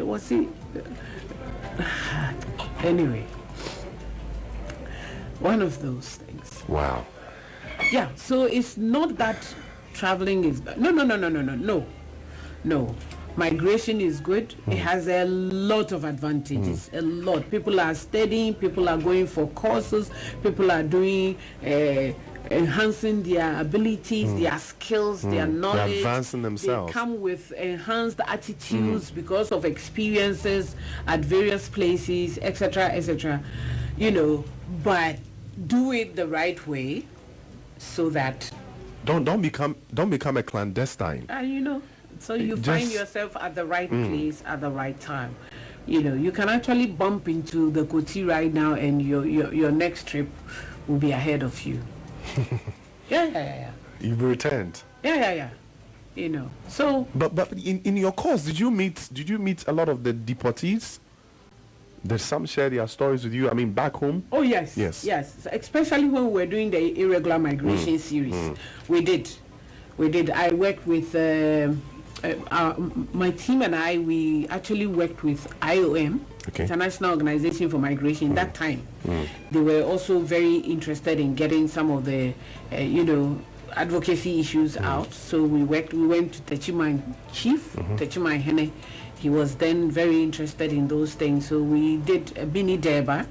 what's it? Anyway, one of those things. Wow. Yeah, so it's not that traveling is bad. No. Migration is good. It has a lot of advantages. A lot. People are studying, people are going for courses, people are doing enhancing their abilities, their skills, their knowledge. They're advancing themselves. They come with enhanced attitudes because of experiences at various places, etc. You know, but do it the right way so that don't become a clandestine. you know, so you find yourself at the right place at the right time. You know, you can actually bump into the Koti right now, and your next trip will be ahead of you. Yeah. You've returned. Yeah. You know, so. But in your course, did you meet a lot of the deportees? Did some share their stories with you? I mean, back home? Oh yes. Especially when we were doing the irregular migration series, we did. I worked with my team and I, we actually worked with IOM, International Organization for Migration. That time, they were also very interested in getting some of the, advocacy issues out. So we went to Techima Chief, Techima Hene. He was then very interested in those things. So we did a mini derba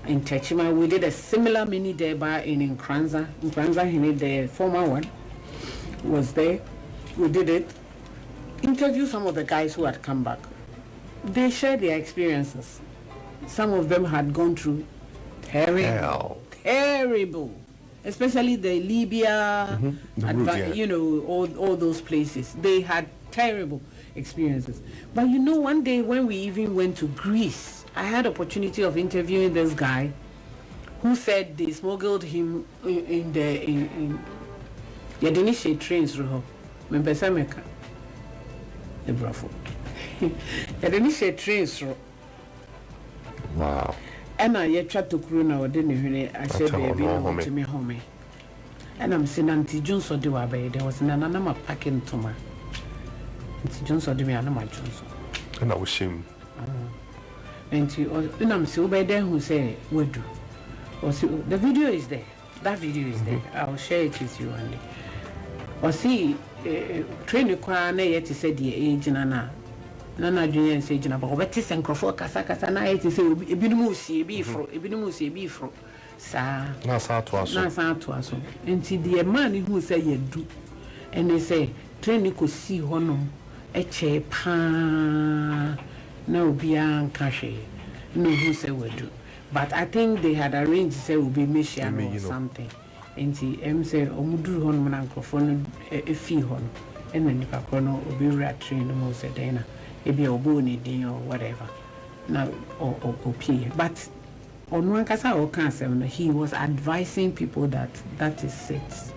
in Techima. We did a similar mini derba in Nkranza. Nkranza Hene, the former one, was there. We did it. Interview some of the guys who had come back. They shared their experiences. Some of them had gone through terrible, especially the Libya, all those places. They had terrible experiences. But one day when we even went to Greece, I had opportunity of interviewing this guy who said they smuggled him in the trains through Membesameka. Trains. Wow. And I tried to crew now, didn't I said, baby, to me home. And I'm saying, Auntie Johnson, do I there was none of my packing to my Auntie Johnson, do me, I know my Johnson. And I was him. And I'm so by then who say, what do? Or see, the video is there. That video is there. I'll share it with you one day. Or see, train require yet to say the age Nana Junior and say, but what is and Crawford Casacas and I to say, Ebinusi, Bifro, Sir, Nasa to us. And see the man who say you do, and they say, train could see honum, a che pa, no bian cashe, no who say we do. But I think they had arranged to say will be mission or something. And he said, Omudu hon microphone a fee hon, and then if I could be rat train the most a dana, a be a bony day or whatever. Now, or P. But on one casa or cancer, he was advising people that is it.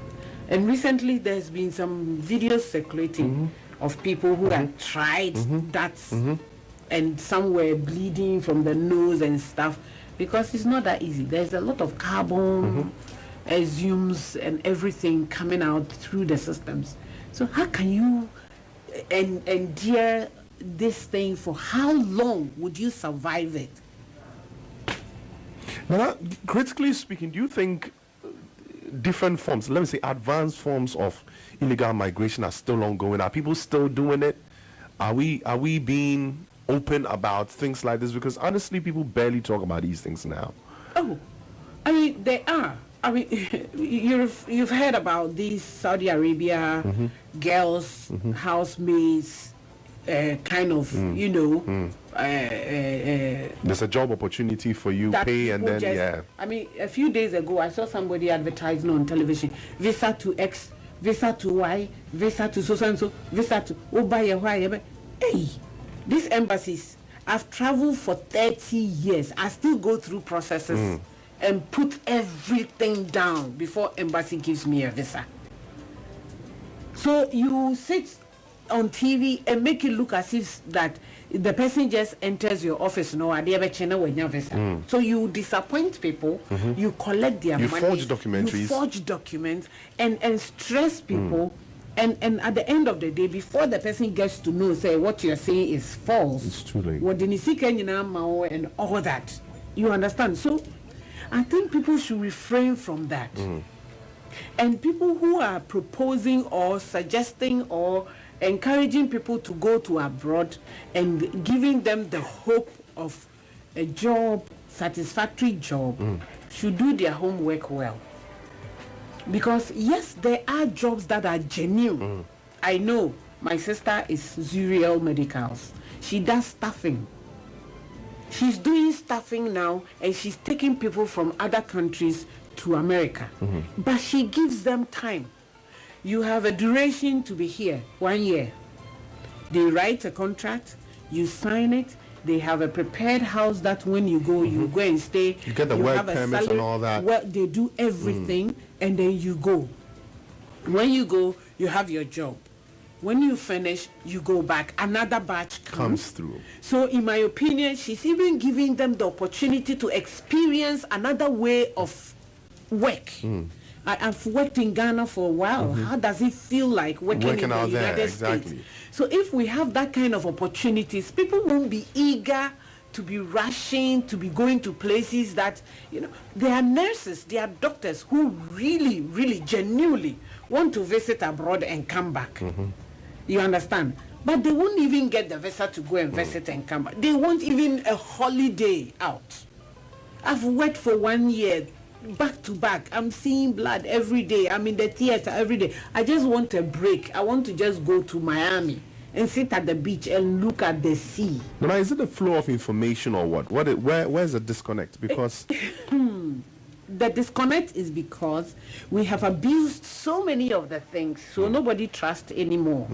And recently there's been some videos circulating of people who had tried that, and some were bleeding from the nose and stuff, because it's not that easy. There's a lot of carbon. Assumes and everything coming out through the systems. So how can you endure this thing for how long would you survive it? Now, critically speaking, do you think different forms, let me say advanced forms of illegal migration are still ongoing? Are people still doing it? Are we being open about things like this? Because honestly, people barely talk about these things now. Oh, I mean, they are. I mean, you've heard about these Saudi Arabia girls, housemaids, kind of, there's a job opportunity for you, pay, and then, I mean, a few days ago, I saw somebody advertising on television, visa to X, visa to Y, visa to so-and-so, visa to Obaapa. Hey, these embassies, I've traveled for 30 years. I still go through processes. And put everything down before embassy gives me a visa. So you sit on TV and make it look as if that the person just enters your office. No, I never when you visa. So you disappoint people. You collect their money. You forge documents and stress people. And at the end of the day, before the person gets to know, say what you're saying is false. It's too late. What and all that. You understand? So I think people should refrain from that. And people who are proposing or suggesting or encouraging people to go to abroad and giving them the hope of a job, satisfactory job, should do their homework well. Because yes, there are jobs that are genuine. I know my sister is Zuriel Medicals. She does staffing. She's doing staffing now, and she's taking people from other countries to America. But she gives them time. You have a duration to be here, 1 year. They write a contract, you sign it, they have a prepared house that when you go, you go and stay. You get the work permits and all that. Well, they do everything, and then you go. When you go, you have your job. When you finish, you go back. Another batch comes through. So in my opinion, she's even giving them the opportunity to experience another way of work. I've worked in Ghana for a while. How does it feel like working in the out there? United Exactly. States? So if we have that kind of opportunities, people won't be eager to be rushing, to be going to places that, there are nurses, there are doctors who really, really, genuinely want to visit abroad and come back. You understand? But they won't even get the visa to go and visit and come back. They want even a holiday out. I've worked for 1 year, back to back. I'm seeing blood every day. I'm in the theater every day. I just want a break. I want to just go to Miami and sit at the beach and look at the sea. Now, is it the flow of information or what? Where's the disconnect? Because the disconnect is because we have abused so many of the things, so nobody trusts anymore.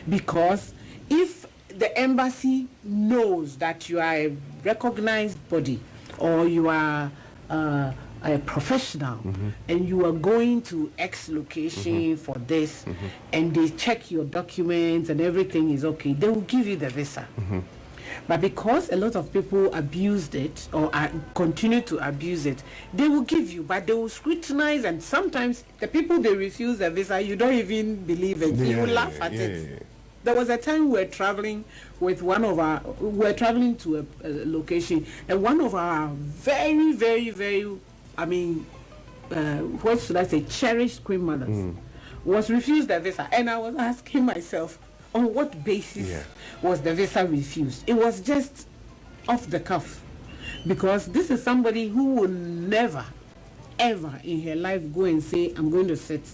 Because if the embassy knows that you are a recognized body or you are a professional and you are going to X location for this and they check your documents and everything is okay, they will give you the visa. But because a lot of people abused it or continue to abuse it, they will give you, but they will scrutinize, and sometimes the people they refuse the visa, you don't even believe it. You will laugh at it. There was a time we were traveling with we were traveling to a location, and one of our very, very, very, what should I say, cherished queen mothers was refused the visa. And I was asking myself, on what basis was the visa refused? It was just off the cuff. Because this is somebody who will never, ever in her life go and say, I'm going to sit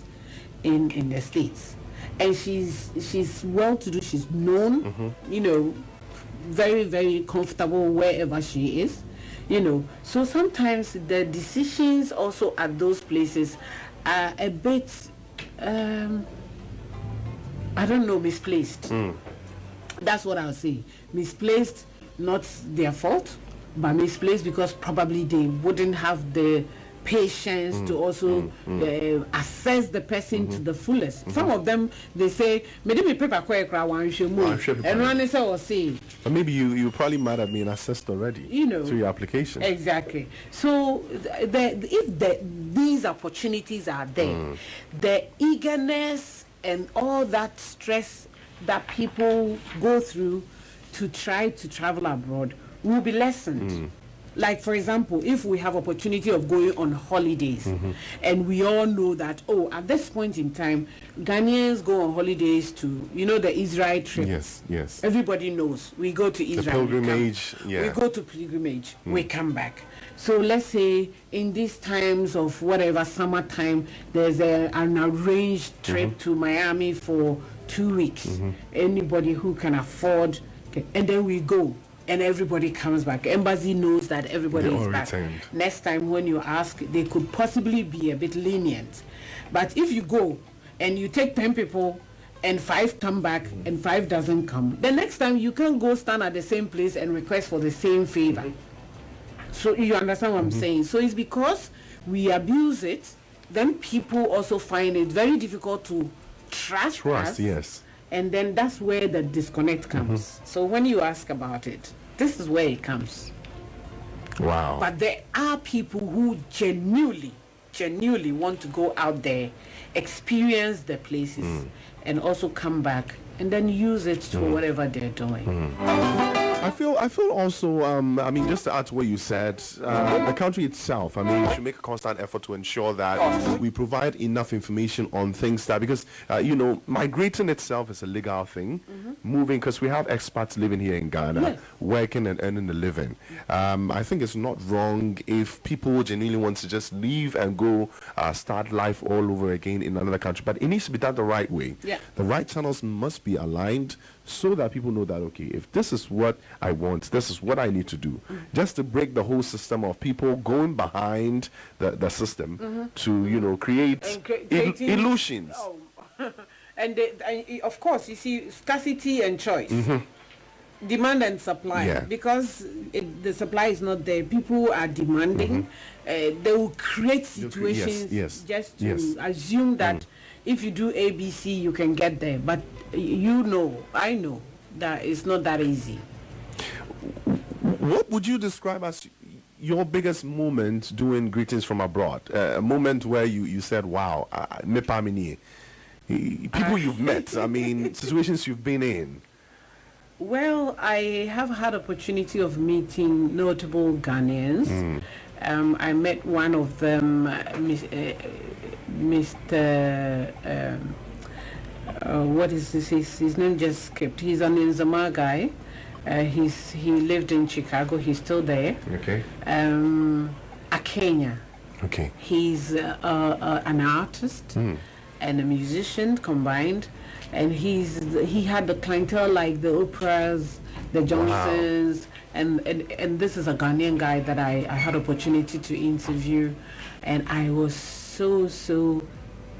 in the States. And she's well-to-do, she's known, very, very comfortable wherever she is, So sometimes the decisions also at those places are a bit, misplaced. That's what I'll say. Misplaced, not their fault, but misplaced because probably they wouldn't have the patience to also assess the person to the fullest. Some of them, they say, "Maybe paper and one say, or maybe you probably might have been assessed already through your application. Exactly. So if these opportunities are there, the eagerness and all that stress that people go through to try to travel abroad will be lessened. Like, for example, if we have opportunity of going on holidays, and we all know that, at this point in time, Ghanaians go on holidays to, the Israel trip. Yes. Everybody knows. We go to Israel. The pilgrimage, we go to pilgrimage. We come back. So let's say in these times of whatever, summertime, there's an arranged trip to Miami for 2 weeks. Anybody who can afford, and then we go. And everybody comes back. Embassy knows that everybody is back. Returned. Next time when you ask, they could possibly be a bit lenient. But if you go and you take 10 people and 5 come back and 5 doesn't come, the next time you can't go stand at the same place and request for the same favor. So you understand what I'm saying? So it's because we abuse it, then people also find it very difficult to trust us. Yes. And then that's where the disconnect comes. So when you ask about it, this is where it comes. Wow. But there are people who genuinely want to go out there, experience the places, and also come back and then use it to whatever they're doing. I feel also, just to add to what you said, the country itself, we should make a constant effort to ensure that we provide enough information on things that, because, migrating itself is a legal thing, moving, because we have expats living here in Ghana, working and earning a living. I think it's not wrong if people genuinely want to just leave and go start life all over again in another country, but it needs to be done the right way. The right channels must be aligned so that people know that, okay, if this is what I want, this is what I need to do. Just to break the whole system of people going behind the system to, create illusions. And of course, you see, scarcity and choice. Demand and supply. Because the supply is not there, people are demanding. They will create situations just to assume that if you do ABC, you can get there. But I know that it's not that easy. What would you describe as your biggest moment doing Greetings from Abroad? A moment where you said, wow, me pamini. People you've met, I mean, situations you've been in. Well, I have had opportunity of meeting notable Ghanaians. I met one of them, Mr. What is this? His name just skipped. He's an Nzama guy. He lived in Chicago. He's still there. Okay. Akenya. Okay. He's an artist and a musician combined, and he had the clientele like the Oprahs, the Johnsons, and this is a Ghanaian guy that I had opportunity to interview, and I was so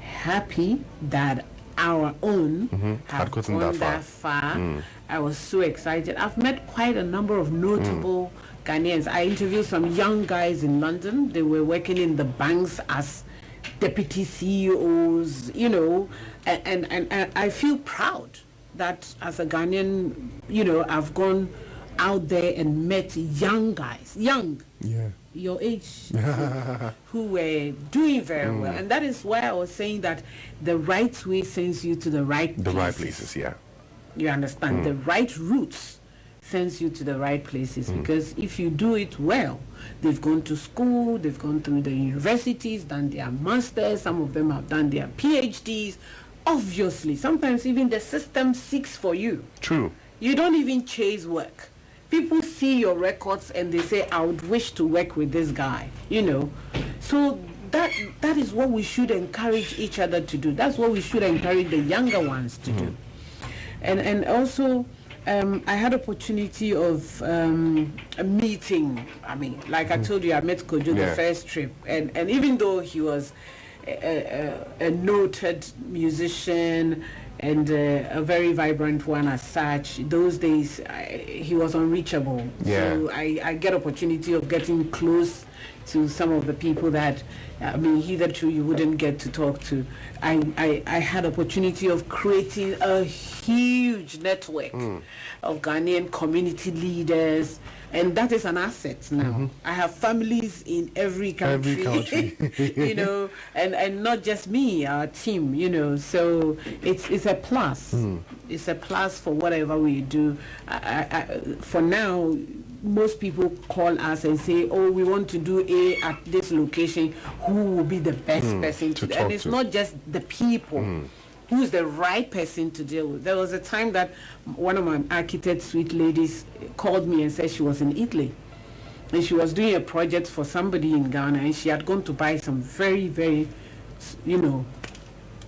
happy that our own have gone that far. I was so excited. I've met quite a number of notable Ghanaians. I interviewed some young guys in London. They were working in the banks as deputy CEOs, you know, and I feel proud that as a Ghanaian, you know, I've gone out there and met young guys, your age, who were doing very well. And that is why I was saying that the right way sends you to the right places. Right places, yeah. You understand? The right routes sends you to the right places, because if you do it well, they've gone to school, they've gone through the universities, done their masters, some of them have done their PhDs. Obviously, sometimes even the system seeks for you. True. You don't even chase work. People see your records and they say, I would wish to work with this guy, you know. So that is what we should encourage each other to do. That's what we should encourage the younger ones to do. And also, I had opportunity of a meeting. I mean, like I told you, I met Kojo the first trip, and even though he was a noted musician and a very vibrant one as such, those days he was unreachable. So I get opportunity of getting close to some of the people that, I mean, hitherto you wouldn't get to talk to. I had opportunity of creating a huge network of Ghanaian community leaders, and that is an asset now. I have families in every country, you know, and not just me, our team, you know, so it's a plus. It's a plus for whatever we do. For now, most people call us and say, oh, we want to do A at this location. Who will be the best person to do? And it's not just the people. Who's the right person to deal with? There was a time that one of my architect sweet ladies called me and said she was in Italy. And she was doing a project for somebody in Ghana, and she had gone to buy some very, very, you know,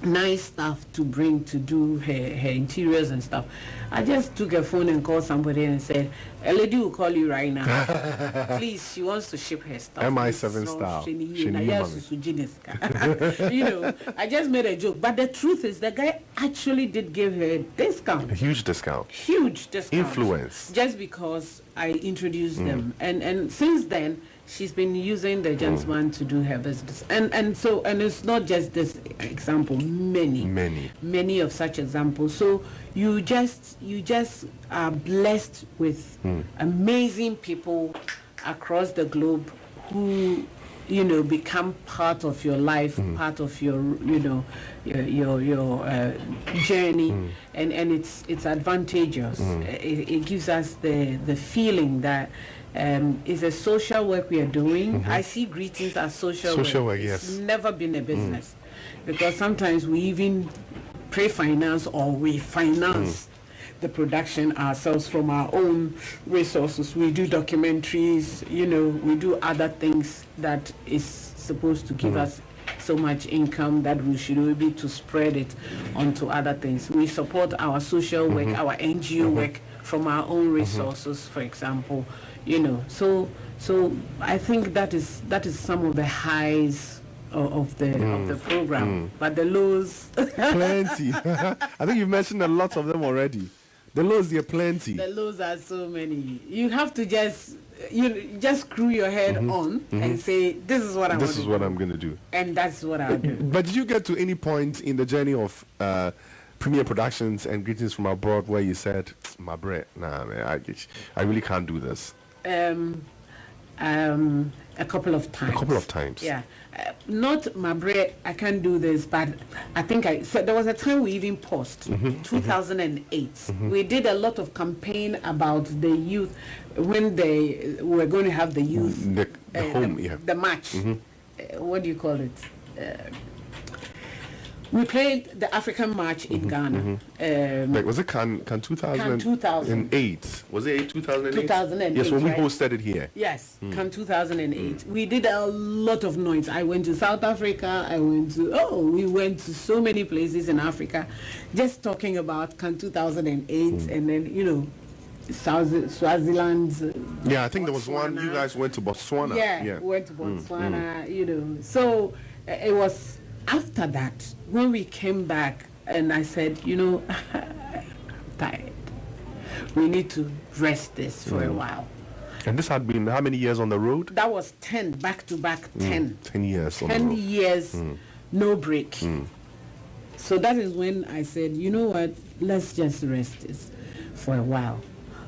nice stuff to bring to do her interiors and stuff. I just took a phone and called somebody and said, a lady will call you right now. Please, she wants to ship her stuff. MI7 style. You know, I just made a joke. But the truth is, the guy actually did give her a discount. A huge discount. Huge discount. Influence. Just because I introduced them. And since then, she's been using the gentleman to do her business. And it's not just this example, many of such examples. So you just are blessed with amazing people across the globe who, you know, become part of your life, part of your, you know, your journey, and it's advantageous. It gives us the feeling that it's a social work we are doing. I see greetings as social work. It's never been a business, because sometimes we even pre-finance or we finance the production ourselves from our own resources. We do documentaries, you know, we do other things that is supposed to give us so much income that we should be able to spread it onto other things. We support our social work, our NGO work from our own resources, for example, you know. So I think that is some of the highs of the program, but the lows plenty. I think you've mentioned a lot of them already. The lows, there are plenty. The lows are so many. You have to just screw your head on and say, this is what I'm going to do. And that's what I'll do. But did you get to any point in the journey of Premier Productions and Greetings from Abroad where you said, my bread, nah, man, I really can't do this? A couple of times. A couple of times. Yeah. Not Mabre, I can't do this, but I think so there was a time we even paused, 2008. We did a lot of campaign about the youth when they were going to have the youth the march. What do you call it? We played the African March in Ghana. Like, was it Can 2008? Was it 2008? 2008. Yes, when we right? hosted it here. Yes, Can 2008. We did a lot of noise. I went to South Africa. We went to so many places in Africa, just talking about Can 2008, and then Swaziland. Yeah, I think there was one. You guys went to Botswana. Yeah. Went to Botswana. So it was after that when we came back, and I said, I'm tired. We need to rest this for a while. And this had been how many years on the road? That was 10, back to back 10. 10 years on 10 the road. years, no break. So that is when I said, you know what, let's just rest this for a while.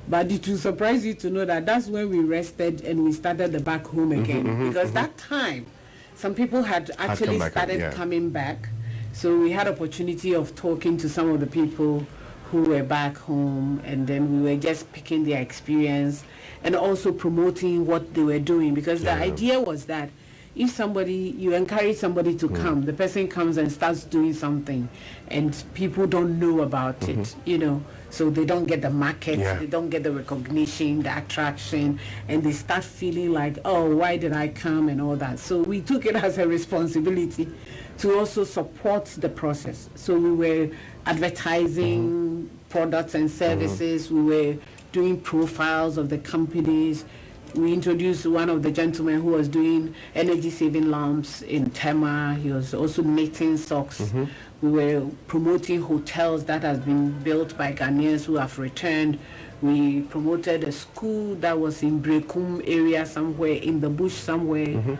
But it will surprise you to know that that's when we rested and we started the back home again. Because that time, some people had actually started coming back. So we had opportunity of talking to some of the people who were back home, and then we were just picking their experience and also promoting what they were doing, because the idea was that if you encourage somebody to come, the person comes and starts doing something and people don't know about it, so they don't get the market, they don't get the recognition, the attraction, and they start feeling like, oh, why did I come and all that. So we took it as a responsibility to also support the process. So we were advertising products and services, we were doing profiles of the companies. We introduced one of the gentlemen who was doing energy saving lamps in Tema. He was also knitting socks. We were promoting hotels that has been built by Ghanaians who have returned. We promoted a school that was in Brekum area somewhere, in the bush somewhere.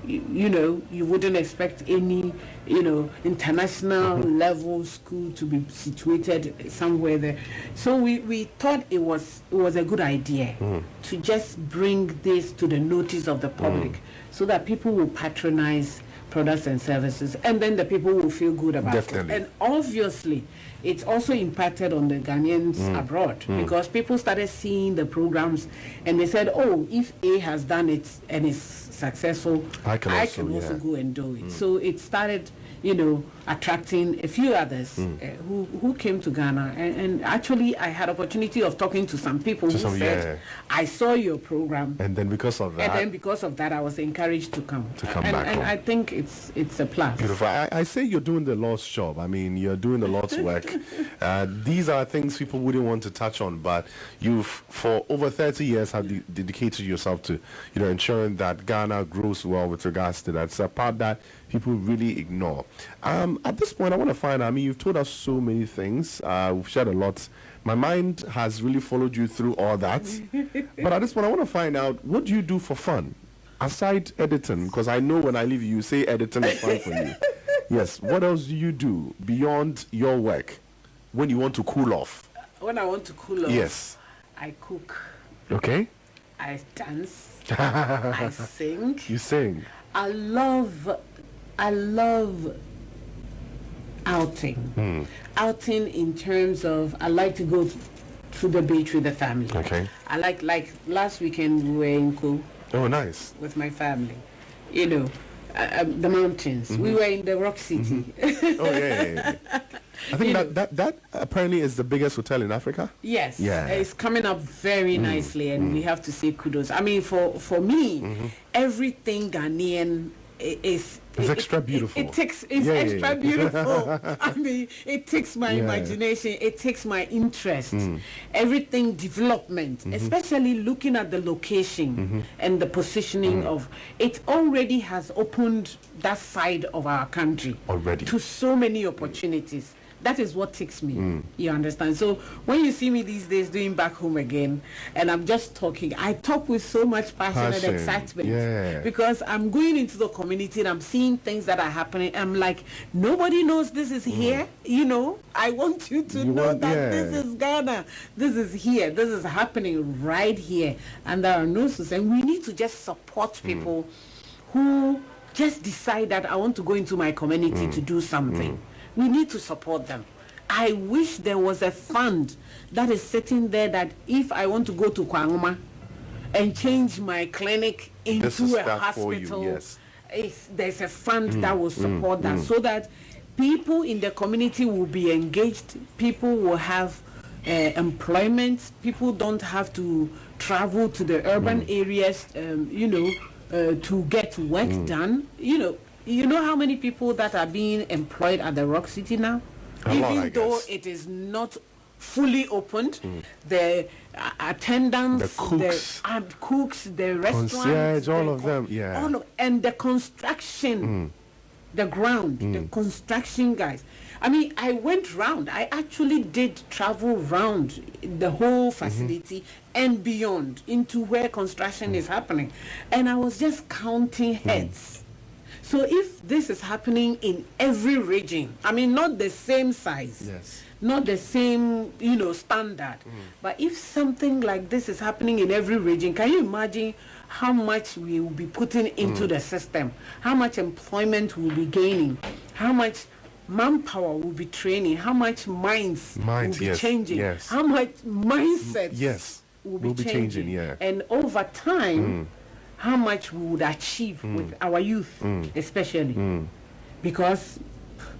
You wouldn't expect any, international level school to be situated somewhere there. So we thought it was a good idea to just bring this to the notice of the public so that people will patronize products and services, and then the people will feel good about it. And obviously, it's also impacted on the Ghanaians abroad, because people started seeing the programs and they said, oh, if A has done it and is successful, I can also go and do it. So it started, attracting a few others who came to Ghana. And actually, I had opportunity of talking to some people who said, I saw your program. And then because of that, I was encouraged to come. Back and home. I think it's a plus. Beautiful. I say you're doing the Lord's job. I mean, you're doing the Lord's work. These are things people wouldn't want to touch on, but you've, for over 30 years, have dedicated yourself to, ensuring that Ghana grows well with regards to that. It's a part that people really ignore. At this point, I want to find out, you've told us so many things. We've shared a lot. My mind has really followed you through all that. But at this point, I want to find out, what do you do for fun? Aside editing, because I know when I leave you say editing is fun for you. Yes, what else do you do beyond your work when you want to cool off? When I want to cool off? Yes. I cook. Okay. I dance. I sing. You sing. I love outing. Outing in terms of, I like to go to the beach with the family. Okay. I like last weekend we were in Ko. Oh, nice. With my family. The mountains. We were in the Rock City. Oh, yeah. I think that apparently is the biggest hotel in Africa. Yes. Yeah. It's coming up very nicely, and we have to say kudos. I mean, for me, everything Ghanaian is it's extra beautiful. It's extra beautiful. I mean, it takes my imagination. It takes my interest. Everything development, especially looking at the location and the positioning of it, already has opened that side of our country already to so many opportunities That is what takes me. You understand? So when you see me these days doing back home again, and I'm just talking, I talk with so much passion and excitement because I'm going into the community and I'm seeing things that are happening. I'm like, nobody knows this is here. You know, I want you to know that this is Ghana. This is here. This is happening right here. And there are nurses, and we need to just support people who just decide that I want to go into my community to do something. We need to support them. I wish there was a fund that is sitting there that if I want to go to Kwangoma and change my clinic into a hospital, there's a fund that will support that, so that people in the community will be engaged, people will have employment, people don't have to travel to the urban areas, to get work done. You know how many people that are being employed at the Rock City now? Even though it is not fully opened, the attendants, the cooks, the restaurants, all of them, and the construction, the ground, the construction guys. I mean, I went round. I actually did travel round the whole facility and beyond into where construction is happening. And I was just counting heads. So if this is happening in every region, I mean, not the same size, not the same, standard, but if something like this is happening in every region, can you imagine how much we will be putting into the system, how much employment we'll be gaining, how much manpower will be training, how much minds will be changing, how much mindsets will be changing, and over time, how much we would achieve with our youth, especially, because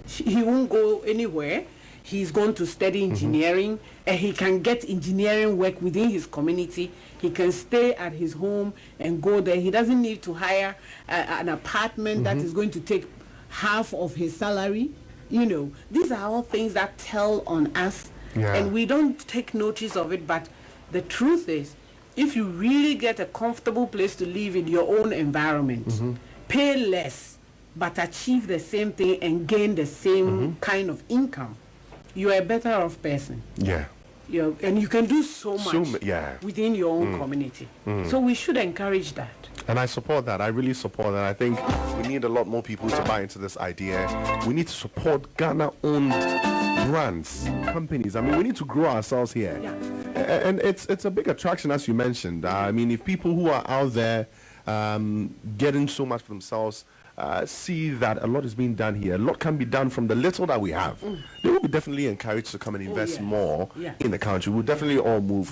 he won't go anywhere. He's going to study engineering, and he can get engineering work within his community. He can stay at his home and go there. He doesn't need to hire an apartment that is going to take half of his salary. These are all things that tell on us, and we don't take notice of it. But the truth is, if you really get a comfortable place to live in your own environment, pay less, but achieve the same thing and gain the same kind of income, you are a better off person. And you can do so much within your own community. So we should encourage that. And I support that. I really support that. I think we need a lot more people to buy into this idea. We need to support Ghana-owned brands, companies. I mean, we need to grow ourselves here. And it's a big attraction, as you mentioned. I mean, if people who are out there getting so much for themselves see that a lot is being done here, a lot can be done from the little that we have, they will be definitely encouraged to come and invest more in the country. We'll definitely all move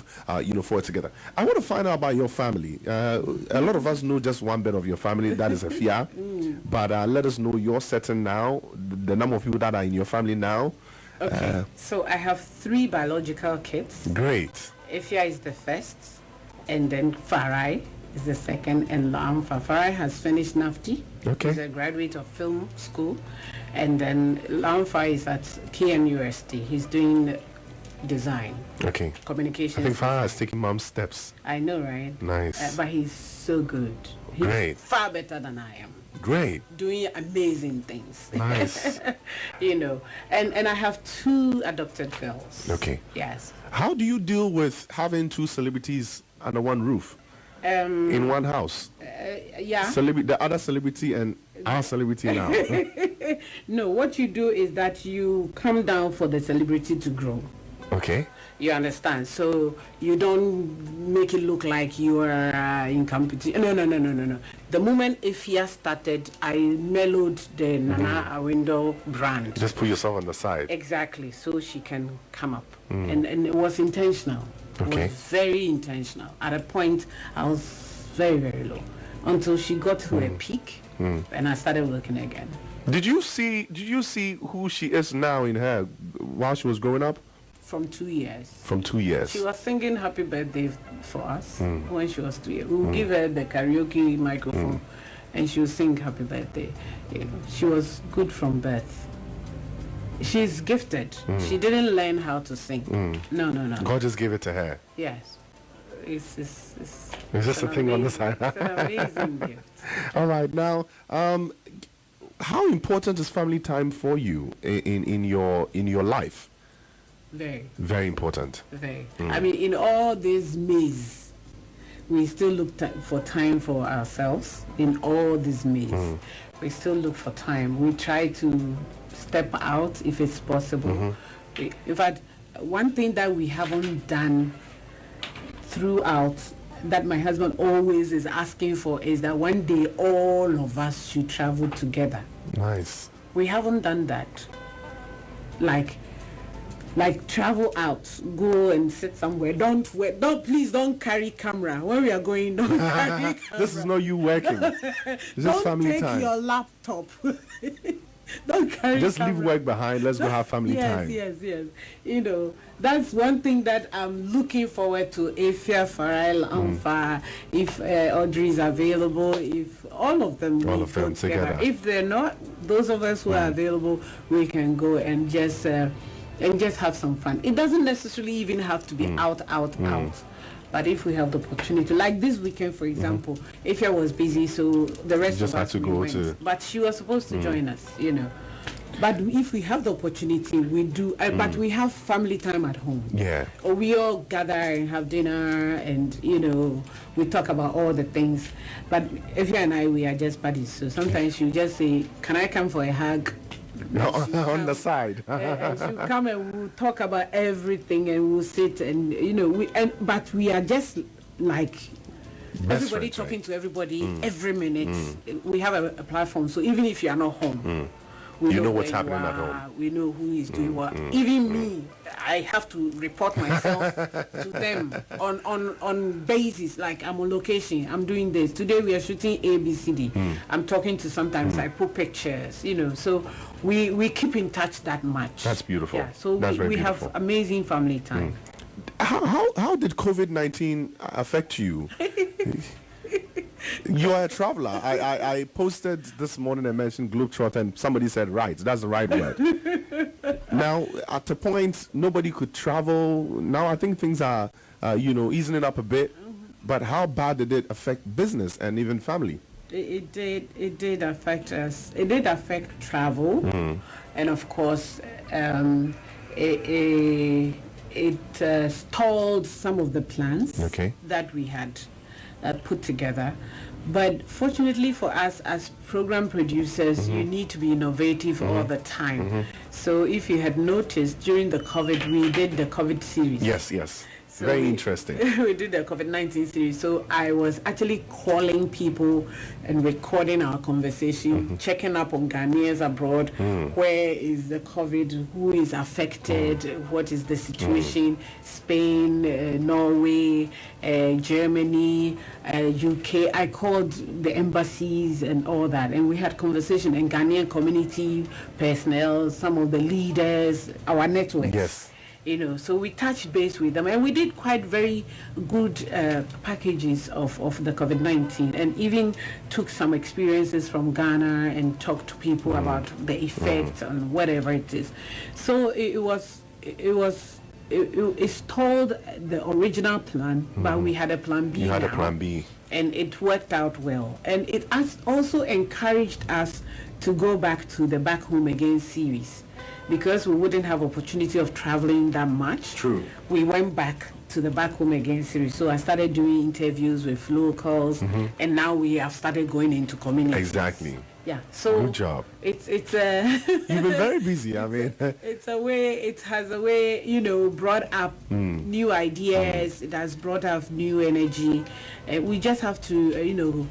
forward together. I want to find out about your family. A lot of us know just one bit of your family, that is Afia. But let us know your setting now, the number of people that are in your family now. Okay, so I have 3 biological kids. Great. Ifya is the first, and then Farai is the second, and Lamfa. Farai has finished NAFTI. Okay. He's a graduate of film school, and then Lamfa is at KNUST. He's doing design. Okay. Communications. I think Farai has taken mom's steps. I know, right? Nice. But he's so good. He's Great. far better than I am. Great. Doing amazing things. Nice. And I have 2 adopted girls. Okay. Yes. How do you deal with having 2 celebrities under one roof? In one house? The other celebrity and our celebrity now. No, what you do is that you come down for the celebrity to grow. Okay. You understand? So you don't make it look like you are in competition. No. The moment Ifya started, I mellowed the Nana Awindor brand. Just put yourself on the side. Exactly, so she can come up. And it was intentional. Okay. It was very intentional. At a point, I was very, very low until she got to a peak, and I started working again. Did you see who she is now in her while she was growing up? From 2 years. From 2 years. She was singing happy birthday for us when she was 2 years. We would give her the karaoke microphone and she would sing happy birthday. She was good from birth. She's gifted. She didn't learn how to sing. No. God just gave it to her. Yes. It's just a thing on the side. It's an amazing gift. All right. Now, how important is family time for you in your life? Very Important. very. I mean, in all this maze, we still look for time for ourselves. In all this maze, we still look for time. We try to step out if it's possible. In fact, one thing that we haven't done throughout, that my husband always is asking for, is that one day all of us should travel together. Nice. We haven't done that. Like travel out, go and sit somewhere. Please don't carry camera when we are going. Don't carry camera. This is not you working. This is Don't family take time. your laptop. Don't carry Just camera. leave work behind. Let's go have family time. Yes. You know, that's one thing that I'm looking forward to. If Farrell, Amfa, if Audrey is available, if all of them All will of them go together. together. If they're not, those of us who are available, we can go and just have some fun. It doesn't necessarily even have to be out. But if we have the opportunity, like this weekend, for example, Ifya was busy, so the rest just of had us to we go went. to- But she was supposed to join us, you know. But if we have the opportunity, we do. But we have family time at home. Yeah. Or we all gather and have dinner, and you know, we talk about all the things. But Ifya and I, we are just buddies. So sometimes you just say, "Can I come for a hug?" On the side. And she'll come and we'll talk about everything, and we'll sit and you know but we are just like everybody friends, talking right? to everybody every minute. We have a platform, so even if you are not home, we You know where what's happening you at are, home. we know who is doing what. Even me, I have to report myself to them on basis, like I'm on location, I'm doing this. Today we are shooting ABCD. I'm talking to, sometimes I put pictures, you know, so we keep in touch that much. That's beautiful. Yeah, so That's very we beautiful. have amazing family time. How did COVID-19 affect you? You are a traveler. I posted this morning and mentioned Globetrotter, and somebody said right. That's the right word. Now, at a point, nobody could travel. Now, I think things are, easing it up a bit. But how bad did it affect business and even family? It did affect us. It did affect travel, and of course, it stalled some of the plans that we had put together. But fortunately for us as program producers, you need to be innovative all the time. So if you had noticed, during the COVID, we did the COVID series. Yes. So Very interesting. We did the COVID-19 series. So I was actually calling people and recording our conversation, checking up on Ghanaians abroad. Where is the COVID? Who is affected? What is the situation? Spain, Norway, Germany, UK. I called the embassies and all that. And we had conversation, and Ghanaian community personnel, some of the leaders, our networks. Yes. You know, so we touched base with them, and we did quite very good packages of the COVID-19, and even took some experiences from Ghana and talked to people about the effect and whatever it is. So it stalled the original plan, but we had a plan B. You had a now, plan B. and it worked out well. And it has also encouraged us to go back to the Back Home Again series, because we wouldn't have opportunity of traveling that much. True. We went back to the Back Home Again series. So I started doing interviews with locals, and now we have started going into communities. Exactly. Yeah. So Good job. It's You've been very busy. I mean, it's a way. It has a way, brought up new ideas. It has brought up new energy. We just have to,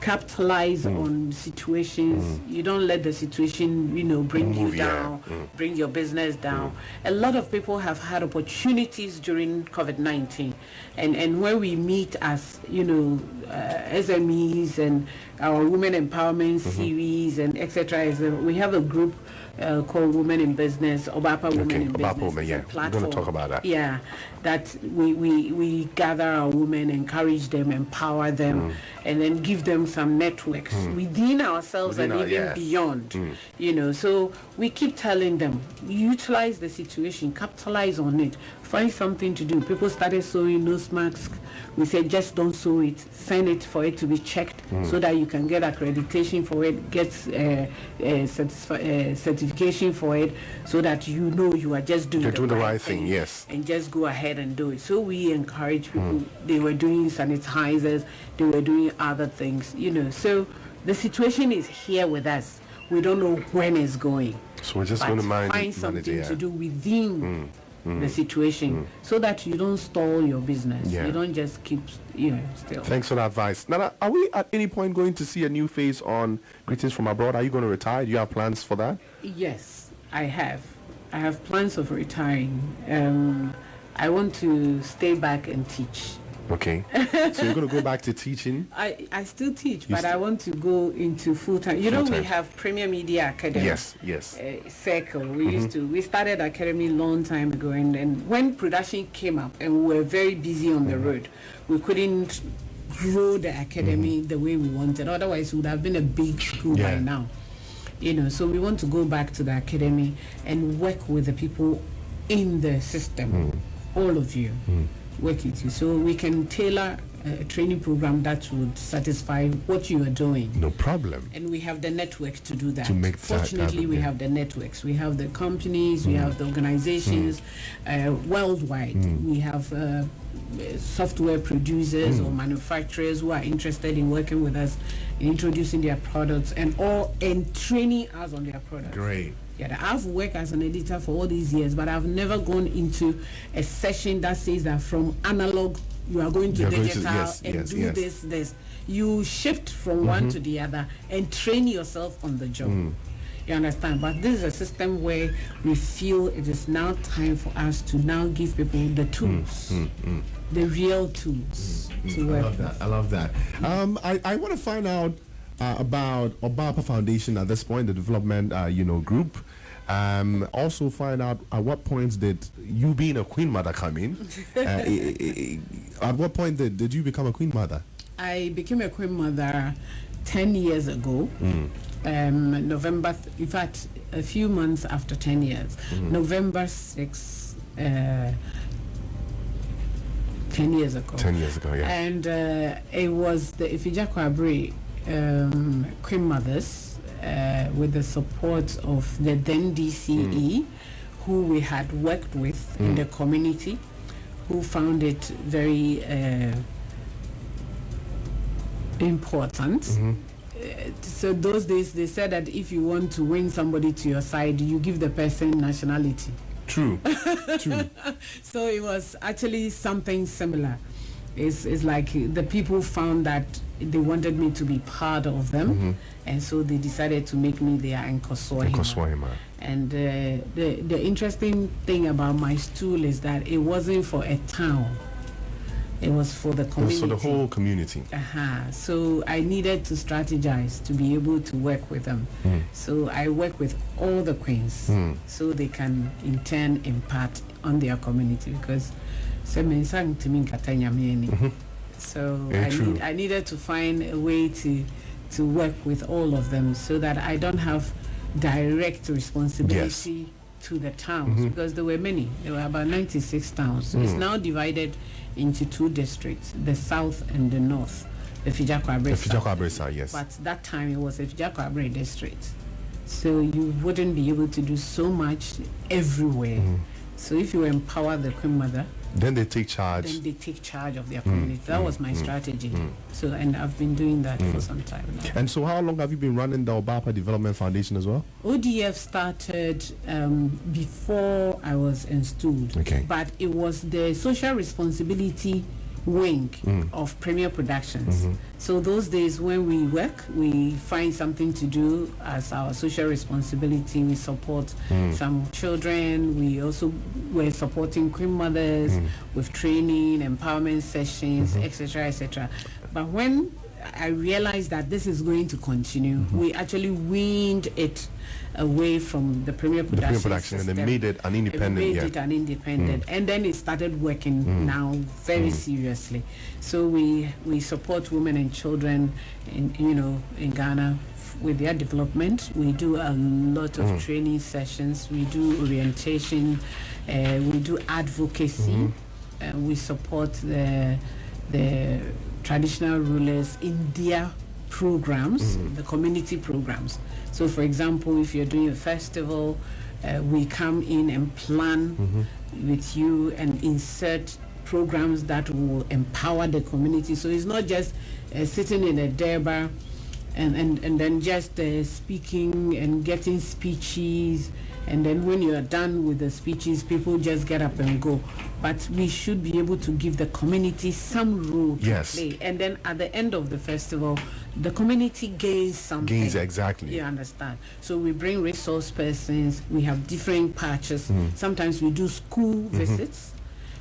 capitalize on situations. You don't let the situation, bring you down, bring your business down. A lot of people have had opportunities during COVID-19, and when we meet as SMEs and our women empowerment series and etc. We have a group called Women in Business, Obaapa Women in Obaapa Business. Women, It's a yeah. We're platform. gonna talk about that. Yeah, that we gather our women, encourage them, empower them, and then give them some networks within ourselves Within and our- even yeah. beyond. So we keep telling them, utilize the situation, capitalize on it, find something to do. People started sewing nose masks. We said just don't sew it, send it for it to be checked so that you can get accreditation for it, get certification for it, so that you know you are just doing the right thing. Yes. And just go ahead and do it. So we encourage people. They were doing sanitizers, they were doing other things, So the situation is here with us. We don't know when it's going. So we're just going to find something to do within the situation so that you don't stall your business. Yeah. You don't just keep, still. Thanks for the advice. Nana, are we at any point going to see a new phase on Greetings from Abroad? Are you going to retire? Do you have plans for that? Yes, I have. I have plans of retiring. I want to stay back and teach. Okay. So you're going to go back to teaching? I still teach, but I want to go into full-time. We have Premier Media Academy. Yes. Circle. We started Academy a long time ago, and then when production came up and we were very busy on the road, we couldn't grow the Academy the way we wanted. Otherwise, it would have been a big school by now. So we want to go back to the Academy and work with the people in the system, all of you. Work with you, so we can tailor a training program that would satisfy what you are doing. No problem. And we have the network to do that. To make Fortunately, we have the networks. We have the companies. We have the organizations worldwide. We have software producers or manufacturers who are interested in working with us, in introducing their products and training us on their products. Great. Yeah, I've worked as an editor for all these years, but I've never gone into a session that says that from analog you are going to digital this. You shift from one to the other and train yourself on the job. You understand? But this is a system where we feel it is now time for us to now give people the tools, the real tools to work. I love that. I want to find out about Obaapa Foundation at this point, the development group. Also find out at what points did you being a queen mother come in? At what point did you become a queen mother? I became a queen mother 10 years ago. November, in fact, a few months after 10 years. November 6, 10 years ago. 10 years ago, yeah. And it was the Ifija Kwabre Queen Mothers with the support of the then DCE, who we had worked with in the community, who found it very important. So those days they said that if you want to win somebody to your side, you give the person nationality. True. So it was actually something similar. It's like the people found that they wanted me to be part of them, and so they decided to make me their Nkoswahima. And the interesting thing about my stool is that it wasn't for a town. It was for the community. For the whole community. So I needed to strategize to be able to work with them. So I work with all the queens so they can in turn impart on their community, because so I needed to find a way to work with all of them so that I don't have direct responsibility to the towns, because there were many. There were about 96 towns. So it's now divided into two districts, the south and the north, the Fija-Kwabre South. Yes. But that time it was the Fija-Kwabre district. So you wouldn't be able to do so much everywhere. So if you empower the Queen Mother, then they take charge. Then they take charge of their community. That was my strategy. So, and I've been doing that for some time now. And so how long have you been running the Obaapa Development Foundation as well? ODF started before I was installed. Okay. But it was the social responsibility wing of Premier Productions. So those days when we work, we find something to do as our social responsibility. We support some children. We also were supporting Queen Mothers with training, empowerment sessions, etc., etc. But when I realized that this is going to continue. We actually weaned it away from the premier production And system. they made it an independent. And then it started working now very seriously. So we support women and children in Ghana with their development. We do a lot of training sessions. We do orientation. We do advocacy. We support the traditional rulers in their programs, the community programs. So, for example, if you're doing a festival, we come in and plan with you and insert programs that will empower the community. So it's not just sitting in a derbar and then just speaking and getting speeches, and then when you are done with the speeches, people just get up and go. But we should be able to give the community some role to play. And then at the end of the festival, the community gains something. Exactly. You understand? So we bring resource persons. We have different patches. Sometimes we do school visits.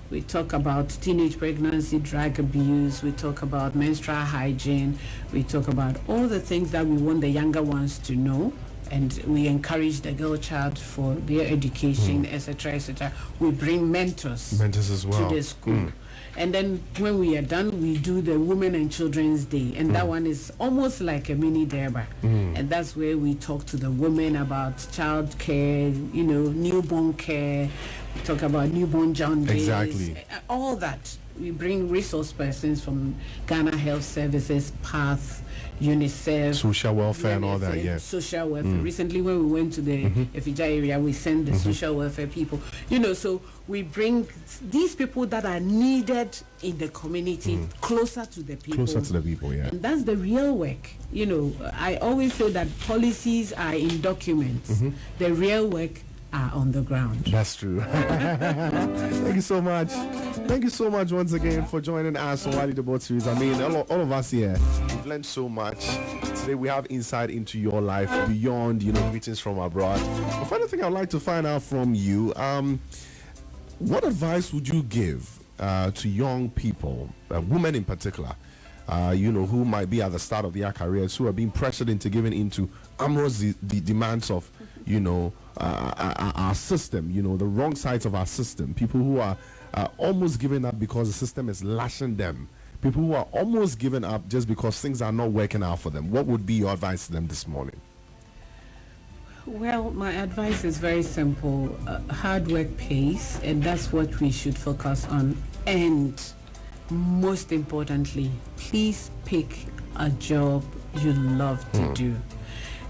We talk about teenage pregnancy, drug abuse. We talk about menstrual hygiene. We talk about all the things that we want the younger ones to know. And we encourage the girl child for their education, etc., etc. We bring mentors as well to the school. And then when we are done, we do the Women and Children's Day. And that one is almost like a mini derby. And that's where we talk to the women about child care, newborn care. We talk about newborn jaundice. Exactly. All that. We bring resource persons from Ghana Health Services, PATH, UNICEF, social welfare and all that. Yes, social welfare. Recently when we went to the Efija area, we sent the social welfare people, so we bring these people that are needed in the community closer to the people, and that's the real work. I always say that policies are in documents, the real work are on the ground. That's true. Thank you so much. Thank you so much once again for joining us on Leaderboard Series. I mean, all of us here, we've learned so much. Today we have insight into your life beyond, greetings from abroad. The final thing I'd like to find out from you, what advice would you give to young people, women in particular, who might be at the start of their careers, who are being pressured into giving into amorous the demands of, our system, the wrong sides of our system, people who are almost giving up because the system is lashing them, people who are almost giving up just because things are not working out for them. What would be your advice to them this morning? Well, my advice is very simple. Hard work pays, and that's what we should focus on. And most importantly, please pick a job you love to do.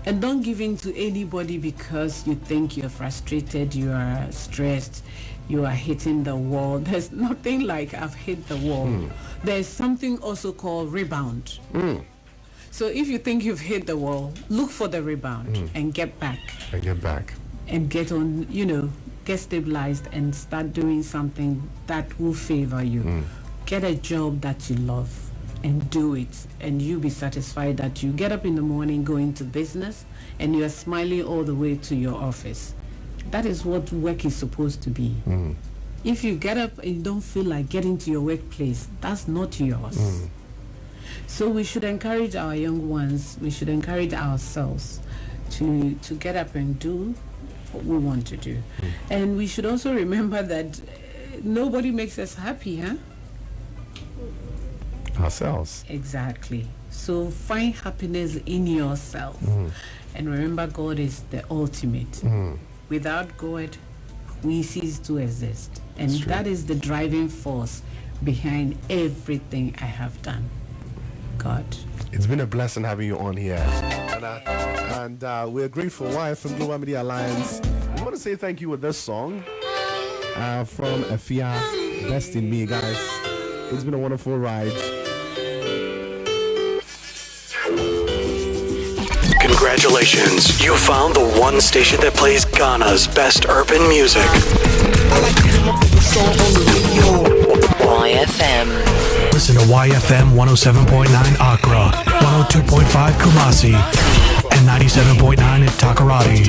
And don't give in to anybody because you think you're frustrated, you are stressed, you are hitting the wall. There's nothing like I've hit the wall. There's something also called rebound. So if you think you've hit the wall, look for the rebound and get back. And get on, get stabilized and start doing something that will favor you. Get a job that you love and do it, and you'll be satisfied that you get up in the morning, go into business, and you're smiling all the way to your office. That is what work is supposed to be. If you get up and you don't feel like getting to your workplace, that's not yours. So we should encourage our young ones, we should encourage ourselves to get up and do what we want to do. And we should also remember that nobody makes us happy, Ourselves. Exactly. So find happiness in yourself. And remember, God is the ultimate. Without God, we cease to exist. And that is the driving force behind everything I have done. God. It's been a blessing having you on here. And we're grateful. YFM Global Media Alliance. We want to say thank you with this song from Afia, Best in Me, guys. It's been a wonderful ride. Congratulations, you found the one station that plays Ghana's best urban music. YFM. Listen to YFM 107.9 Accra, 102.5 Kumasi, and 97.9 at Takoradi.